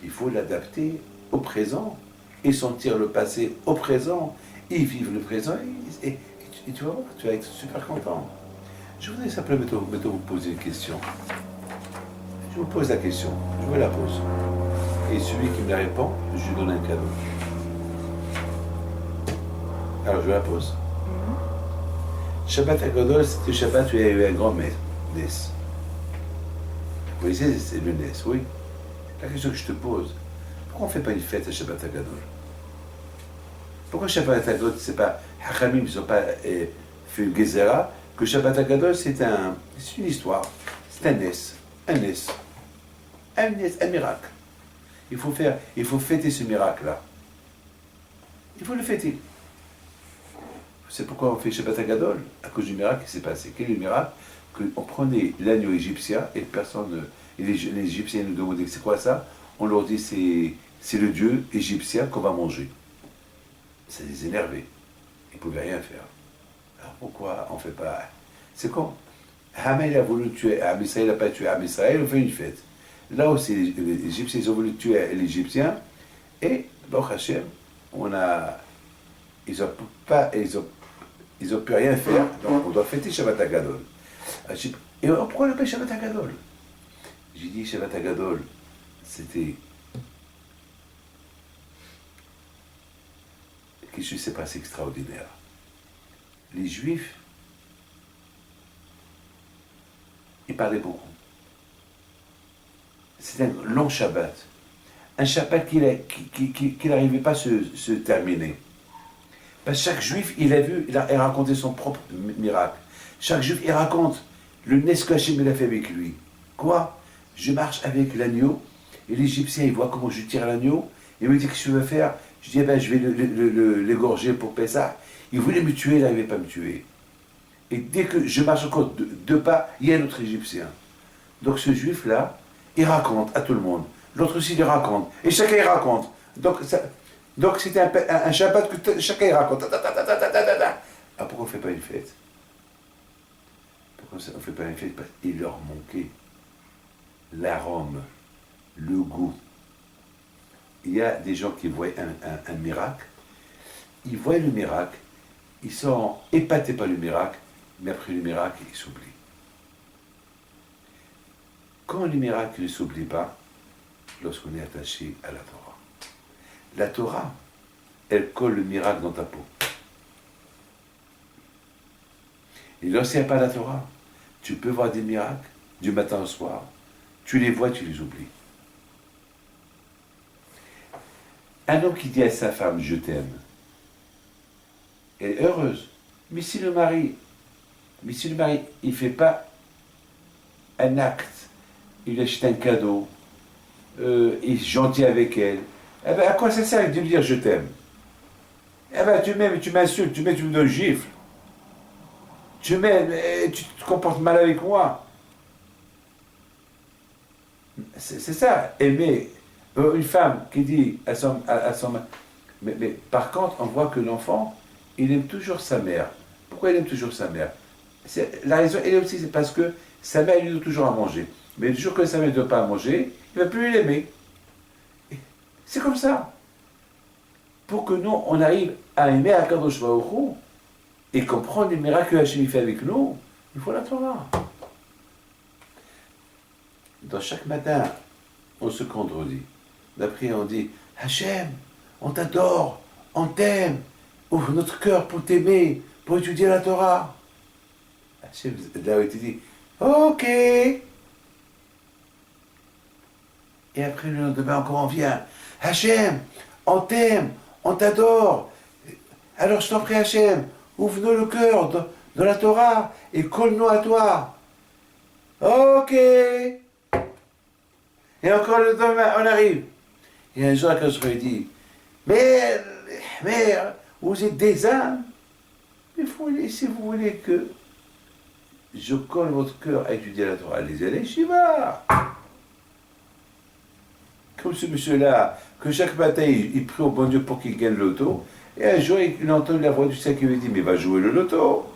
il faut l'adapter au présent et sentir le passé au présent et vivre le présent. Et tu vas voir, tu vas être super content. Je voudrais simplement vous poser une question. Je vous pose la question, je vous la pose. Et celui qui me la répond, je lui donne un cadeau. Alors je la pose. Shabbat HaGadol, c'était Shabbat où il y a eu un grand messe. Vous voyez, c'est le Nes, oui. La question que je te pose, pourquoi on ne fait pas une fête à Shabbat HaGadol? Pourquoi Shabbat HaGadol, c'est pas Hachamim, ils n'ont pas fait une Gezerah, que Shabbat HaGadol, c'est une histoire, c'est un Nes, un miracle. Il faut fêter ce miracle-là. Il faut le fêter. C'est pourquoi on fait Shabbat HaGadol, à cause du miracle qui s'est passé. Quel est le miracle? Qu'on prenait l'agneau égyptien et les Égyptiens nous demandaient c'est quoi ça? On leur dit c'est le Dieu égyptien qu'on va manger. Ça les énervait. Ils ne pouvaient rien faire. Alors pourquoi on ne fait pas? C'est con. Hamel a voulu tuer Am Israël, n'a pas tué Am Israël, on fait une fête. Là aussi, les Égyptiens, ils ont voulu tuer l'Égyptien et, Baruch Hashem, ils n'ont pu rien faire, donc on doit fêter Shabbat HaGadol. Et pourquoi on l'appelle Shabbat HaGadol? J'ai dit Shabbat HaGadol, c'était quelque chose qui s'est passé extraordinaire. Les Juifs, ils parlaient beaucoup. C'était un long Shabbat. Un Shabbat qui n'arrivait pas à se terminer. Parce que chaque Juif, il a raconté son propre miracle. Chaque Juif, il raconte le Nes que Hachem il a fait avec lui. Quoi? Je marche avec l'agneau, et l'Égyptien, il voit comment je tire l'agneau, il me dit, qu'est-ce que tu veux faire? Je dis, je vais l'égorger pour Pessah. Il voulait me tuer, il n'arrivait pas à me tuer. Et dès que je marche encore deux pas, il y a un autre Égyptien. Donc ce Juif-là, il raconte à tout le monde. L'autre aussi, il raconte. Et chacun, il raconte. Donc c'était un Shabbat que chacun, il raconte. Ah, pourquoi on ne fait pas une fête? Pourquoi on ne fait pas une fête? Parce qu'il leur manquait l'arôme, le goût. Il y a des gens qui voient un miracle, ils voient le miracle, ils sont épatés par le miracle, mais après le miracle, ils s'oublient. Quand le miracle ne s'oublie pas, lorsqu'on est attaché à la Torah. La Torah, elle colle le miracle dans ta peau. Et lorsqu'il n'y a pas la Torah, tu peux voir des miracles du matin au soir. Tu les vois, tu les oublies. Un homme qui dit à sa femme, je t'aime, elle est heureuse. Mais si le mari, il ne fait pas un acte, il achète un cadeau, il est gentil avec elle, eh ben, à quoi ça sert de lui dire je t'aime? Eh ben, tu m'insultes, tu me donnes une gifle, tu te comportes mal avec moi. C'est ça, aimer. Une femme qui dit à son mais par contre, on voit que l'enfant, il aime toujours sa mère. Pourquoi il aime toujours sa mère? La raison, elle est aussi, c'est parce que sa mère lui donne toujours à manger. Mais le jour que sa mère ne donne pas à manger, il ne va plus l'aimer. C'est comme ça. Pour que nous, on arrive à aimer Akadosh Baruch Hu et comprendre les miracles que Hachem fait avec nous, il faut la Torah. Dans chaque matin, on se contredit. D'après, on dit Hachem, on t'adore, on t'aime, ouvre notre cœur pour t'aimer, pour étudier la Torah. Hachem, là où il te dit ok. Et après, le lendemain, encore on vient Hachem, on t'aime, on t'adore. Alors je t'en prie, Hachem, ouvre-nous le cœur de la Torah et colle-nous à toi. Ok. Et encore le lendemain, on arrive. Et un jour, quand je lui dis, mais, vous êtes des âmes. Mais si vous voulez que je colle votre cœur à étudier la Torah, allez, Shiva. Comme ce monsieur-là, que chaque matin, il prie au bon Dieu pour qu'il gagne le loto. Et un jour, il entend la voix du Seigneur qui lui dit, mais va jouer le loto.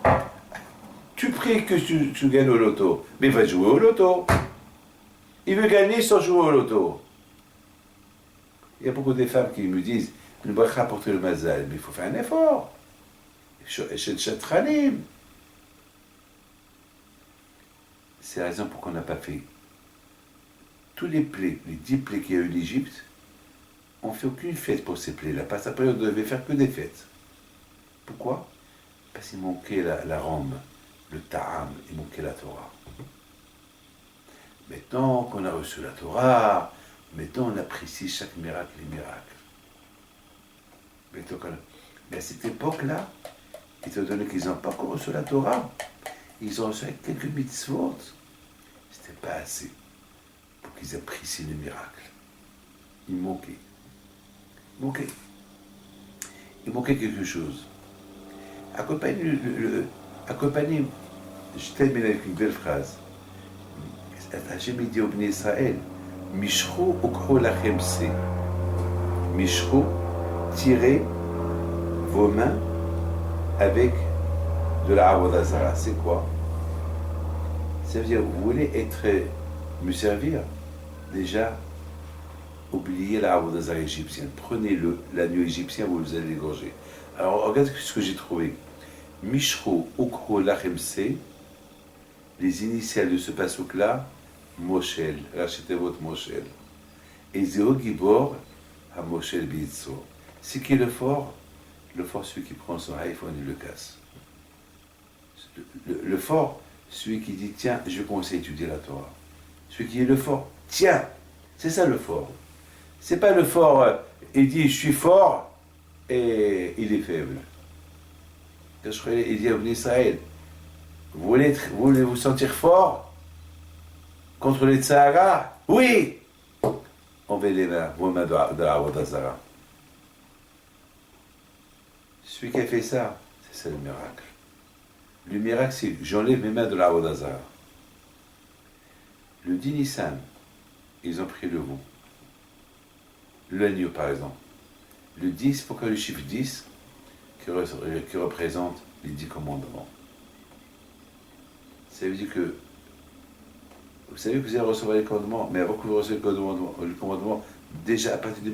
Tu pries que tu gagnes au loto, mais va jouer au loto. Il veut gagner sans jouer au loto. Il y a beaucoup de femmes qui me disent, une bracha pour le mazal, mais il faut faire un effort. C'est la raison pour qu'on n'a pas fait. Tous les plaies, les 10 plaies qu'il y a eu en Égypte, on ne fait aucune fête pour ces plaies-là. Parce qu'après, on ne devait faire que des fêtes. Pourquoi? Parce qu'il manquait la rame, le ta'am, il manquait la Torah. Maintenant qu'on a reçu la Torah, maintenant on apprécie chaque miracle, les miracles. Mais à cette époque-là, étant donné qu'ils n'ont pas encore reçu la Torah, ils ont reçu quelques mitzvot. C'était pas assez pour qu'ils apprécient le miracle. Il manquait. Il manquait quelque chose. Accompagnez, je termine avec une belle phrase. Hachem dit au Bnei Israël, Mishru ukhu lachem se. Mishru, tirez vos mains avec de la avodah zara. C'est quoi? Ça veut dire, vous voulez me servir? Déjà, oubliez la avodah zara égyptienne. Prenez l'agneau égyptien, vous allez l'égorger. Alors, regardez ce que j'ai trouvé. Mishru ukhu lachem se. Les initiales de ce passouk-là, Moshel, rachetez votre Moshel. Et Zéo Gibor, à Moshel Bitzor. C'est qui est le fort? Le fort, celui qui prend son iPhone et le casse. Le fort, celui qui dit, tiens, je vais commencer à étudier la Torah. Celui qui est le fort, tiens, c'est ça le fort. C'est pas le fort, il dit, je suis fort, et il est faible. Il dit à Israël, vous voulez vous sentir fort contre les Tsahara? Oui! Enlevez les mains, vos mains de la Avodah Zara. Celui qui a fait ça, c'est ça le miracle. Le miracle, c'est que j'enlève mes mains de la Avodah Zara. Le 10 Nissan, ils ont pris le veau. L'agneau, par exemple. Le 10, pourquoi le chiffre 10 qui représente les 10 commandements? Ça veut dire que vous savez que vous allez recevoir les commandements, mais avant que vous receviez le commandement, déjà, à partir de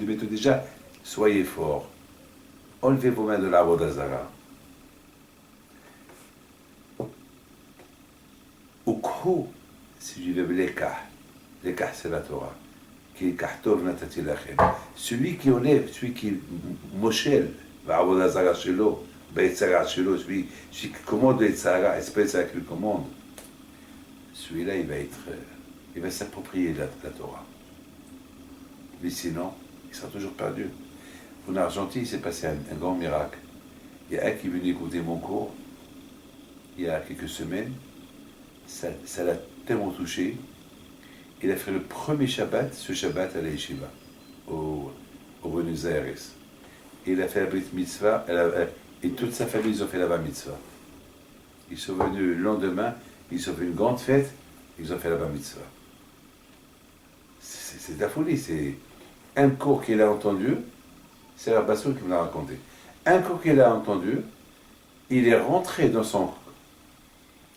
mettre déjà, soyez forts. Enlevez vos mains de la avodah zara. Ukhu, c'est du verbe lekah. Lekah, c'est la Torah. Qui est kahtov natati lachem. Celui qui enlève, celui qui moshel, va avodah zara shelo, celui qui commande les Tzara, et c'est pas les Tzara qui le commande, celui-là, il va s'approprier la Torah. Mais sinon, il sera toujours perdu. En Argentine, il s'est passé un grand miracle. Il y a un qui est venu écouter mon cours, il y a quelques semaines, ça l'a tellement touché. Il a fait le premier Shabbat, ce Shabbat à la Yeshiva, au Buenos Aires. Et il a fait la Brit Mitzvah, et toute sa famille, ils ont fait la Bar Mitzvah. Ils sont venus le lendemain, ils ont fait une grande fête, ils ont fait la Bar Mitzvah. C'est de la folie, c'est un cours qu'il a entendu, c'est la Basso qui me l'a raconté. Un cours qu'il a entendu, il est rentré dans son...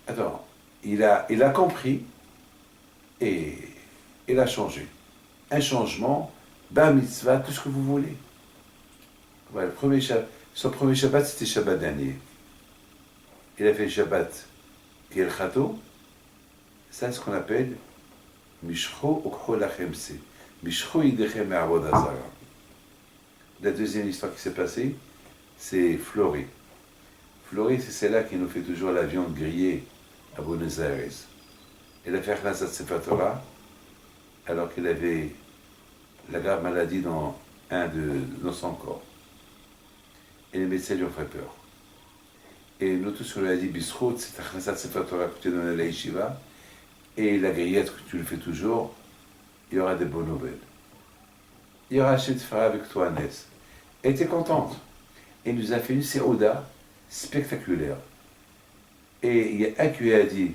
Attends, il a compris et il a changé. Un changement, Bar Mitzvah, tout ce que vous voulez. Voilà, son premier Shabbat, c'était Shabbat dernier. Il a fait Shabbat Gel Chato, ça c'est ce qu'on appelle Mishcho Okho Lachem Se. Mishcho Yidechem Me'avod Hazara. La deuxième histoire qui s'est passée, c'est Flori. Flori, c'est celle-là qui nous fait toujours la viande grillée à Buenos Aires. Il a fait Khnasat Sefer Torah, alors qu'il avait la grave maladie dans son corps. Et les médecins lui ont fait peur. Et nous tous, on lui a dit, Bisrout, c'est ta Khnasat Sefer Torah que tu donnes à la Yeshiva, et la grillette que tu le fais toujours, il y aura des bonnes nouvelles. Il y aura Hachem te fera avec toi, Ness. Elle était contente. Et il nous a fait une séouda spectaculaire. Et il y a un qui lui a dit,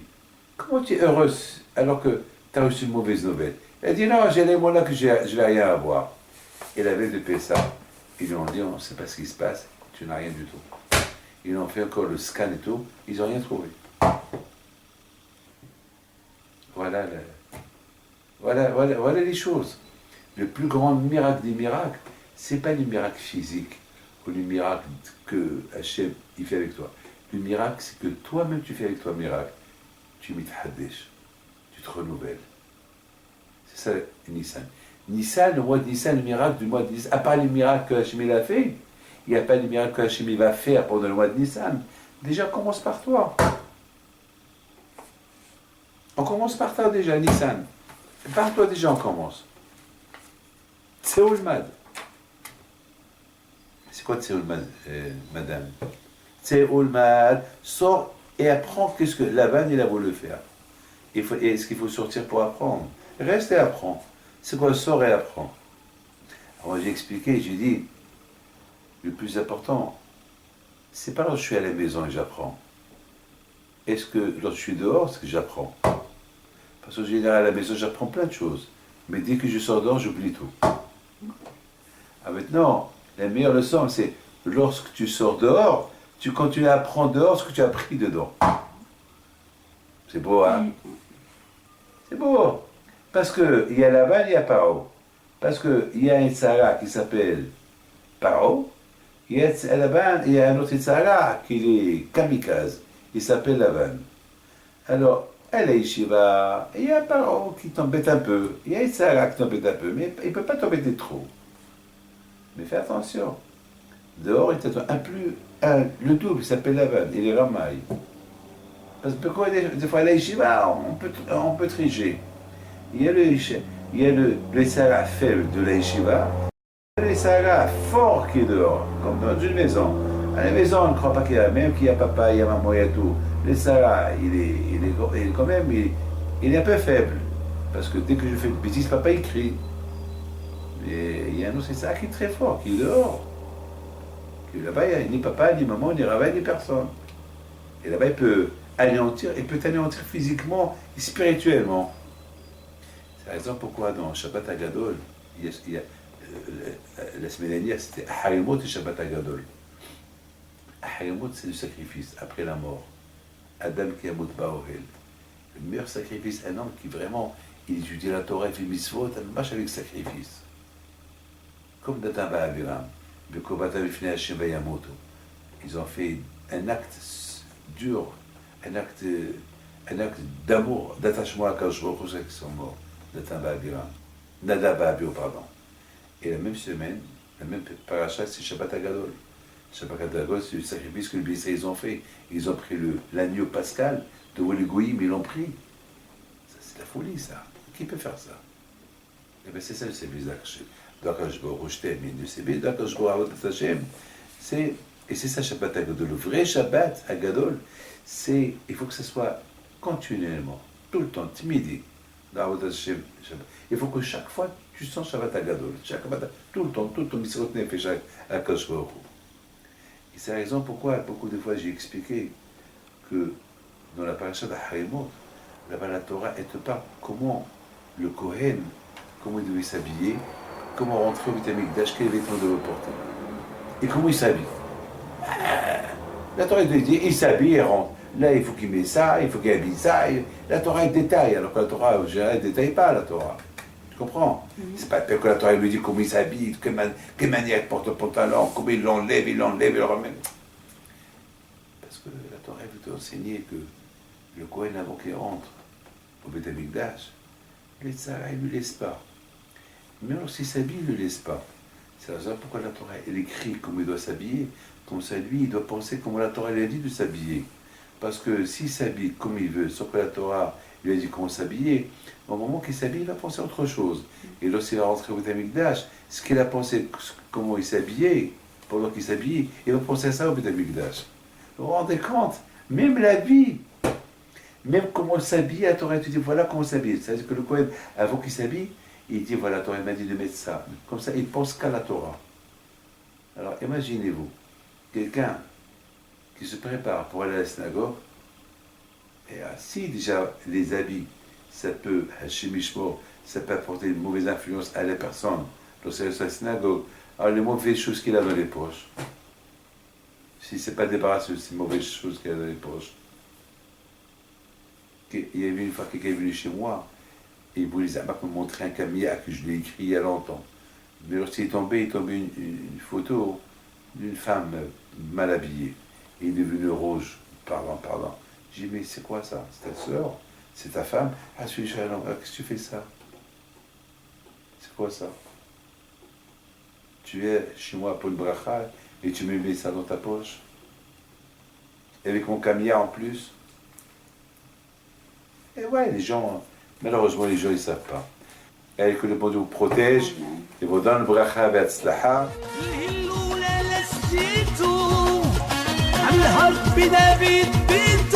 comment tu es heureuse alors que tu as reçu une mauvaise nouvelle? Elle a dit, non, j'ai les mots là que je n'ai rien à voir. Et la veille de Pessah, ils lui ont dit, on ne sait pas ce qui se passe, tu n'as rien du tout. Ils ont fait encore le scan et tout, ils n'ont rien trouvé. Voilà les choses. Le plus grand miracle des miracles, ce n'est pas le miracle physique ou le miracle que Hachem il fait avec toi. Le miracle, c'est que toi-même tu fais avec toi un miracle. Tu mithadesh, tu te renouvelles. C'est ça Nissan. Nissan, le mois de Nissan, le miracle du mois de Nissan, à part les miracles que Hachem a fait, il n'y a pas de miracle que Hachem va faire pendant le mois de Nissan. Déjà, commence par toi. On commence par toi déjà, Nissan. Par toi déjà, on commence. Tseoulmad. C'est quoi Tseoulmad, madame? Tseoulmad, sors et apprends qu'est-ce que Lavan il a voulu faire. Est-ce qu'il faut sortir pour apprendre? Reste et apprends. C'est quoi sors et apprends? Alors j'ai expliqué, j'ai dit, le plus important, c'est pas lorsque je suis à la maison et j'apprends. Est-ce que lorsque je suis dehors, c'est que j'apprends? Parce que en général, à la maison, j'apprends plein de choses. Mais dès que je sors dehors, j'oublie tout. Ah, maintenant, la meilleure leçon, c'est lorsque tu sors dehors, tu continues à apprendre dehors ce que tu as appris dedans. C'est beau, hein? C'est beau. Parce qu'il y a Lavan, il y a Paro. Parce qu'il y a un Tzara qui s'appelle Paro. Il y a Lavan, il y a un autre Tzara qui est kamikaze. Il s'appelle Lavan. Alors, à la Yeshiva, il y a un Paro qui t'embête un peu. Il y a un Tzara qui t'embête un peu. Mais il ne peut pas t'embêter trop. Mais fais attention. Dehors, il t'attend le double, il s'appelle Lavan. Il est ramaille. Parce que des fois, à la Yeshiva, on peut tricher. Il y a le Tzara faible de la Yeshiva. Il y a le Tzara fort qui est dehors, comme dans une maison. À la maison, on ne croit pas qu'il y a, même qu'il y a papa, il y a maman, il y a tout. Le Tzara, il est quand même, il est un peu faible. Parce que dès que je fais une bêtise, papa, il crie. Mais il y a un autre Tzara qui est très fort, qui est dehors. Là-bas, il n'y a ni papa, ni maman, ni Rava, ni personne. Et là-bas, il peut t'anéantir physiquement et spirituellement. C'est la raison pourquoi dans Shabbat Agadol, la semaine dernière, c'était Harimot et Shabbat Agadol. Harimot, c'est le sacrifice après la mort. Adam qui a mot Baorel. Le meilleur sacrifice, un homme qui vraiment, il étudie la Torah, il fait mitzvot, il marche avec sacrifice. Comme Datan Ba'aviram. Ils ont fait un acte dur, un acte d'amour, d'attachement à Kadosh Baruch Hu, qui sont morts. Nada Ba'abir, pardon. Et la même semaine, la même paracha, c'est Shabbat Agadol. Shabbat Agadol, c'est le sacrifice que les Béissés ils ont fait. Ils ont pris l'agneau pascal de Woligoïm, ils l'ont pris. Ça, c'est de la folie, ça. Qui peut faire ça? Et bien, c'est ça le service d'Hachem. Et c'est ça Shabbat Agadol. Le vrai Shabbat Agadol, il faut que ce soit continuellement, tout le temps, timide. Il faut que chaque fois, tu sens Shabbat Agadol. Tout le temps, Misrot Nefesh HaKadosh Baruch Hu. Et c'est la raison pourquoi, beaucoup de fois, j'ai expliqué que dans la paracha d'Harimot, là-bas la Torah, elle te parle comment le Kohen, comment il devait s'habiller, comment rentrer au Beit HaMikdash, quels vêtements il devait porter, et comment il s'habille. La Torah, elle te dit, il s'habille et rentre. Là, il faut qu'il mette ça, il faut qu'il habille ça. La Torah, elle détaille, alors que la Torah, en général, elle ne détaille pas, la Torah. Tu comprends? C'est pas que la Torah lui dit comment il s'habille, quelle manière il porte le pantalon, comment il l'enlève, il le ramène. Parce que la Torah veut te enseigner que le Kohen, avant qu'il rentre au Beit HaMikdash, les tzara, il ne lui laisse pas. Mais alors, s'il s'habille, il ne le laisse pas. C'est la raison pourquoi la Torah, elle écrit comment il doit s'habiller. Comme ça, lui, il doit penser comment la Torah lui a dit de s'habiller. Parce que s'il s'habille comme il veut, sauf que la Torah lui a dit comment s'habiller, au moment qu'il s'habille, il va penser à autre chose. Et lorsqu'il va rentrer au Beit HaMikdash, ce qu'il a pensé, comment il s'habillait, pendant qu'il s'habillait, il va penser à ça au Beit HaMikdash. Vous vous rendez compte? Même la vie, même comment s'habille, la Torah te dit voilà comment s'habille. C'est-à-dire que le Kohen, avant qu'il s'habille, il dit voilà, la Torah m'a dit de mettre ça. Comme ça, il pense qu'à la Torah. Alors imaginez-vous, quelqu'un qui se prépare pour aller à la synagogue, et si déjà les habits, ça peut, ça peut apporter une mauvaise influence à la personne lorsqu'elle est à la synagogue, alors les mauvaises choses qu'il a dans les poches, si c'est pas débarrassé de ces mauvaises choses qu'il a dans les poches. Il y avait une fois quelqu'un est venu chez moi, et il voulait me montrer un camilla que je lui ai écrit il y a longtemps. Mais lorsqu'il est tombé une photo d'une femme mal habillée. Et il est devenu rouge, pardon. J'ai dit, mais c'est quoi ça? C'est ta soeur? C'est ta femme? Ah, je suis chez qu'est-ce que tu fais ça? C'est quoi ça? Tu es chez moi pour le bracha et tu me mets ça dans ta poche? Et avec mon camilla en plus? Et ouais, les gens, malheureusement, les gens, ils ne savent pas. Et que le bon Dieu vous protège et vous donne le bracha et l'atzlaha. الهب نبيت بيت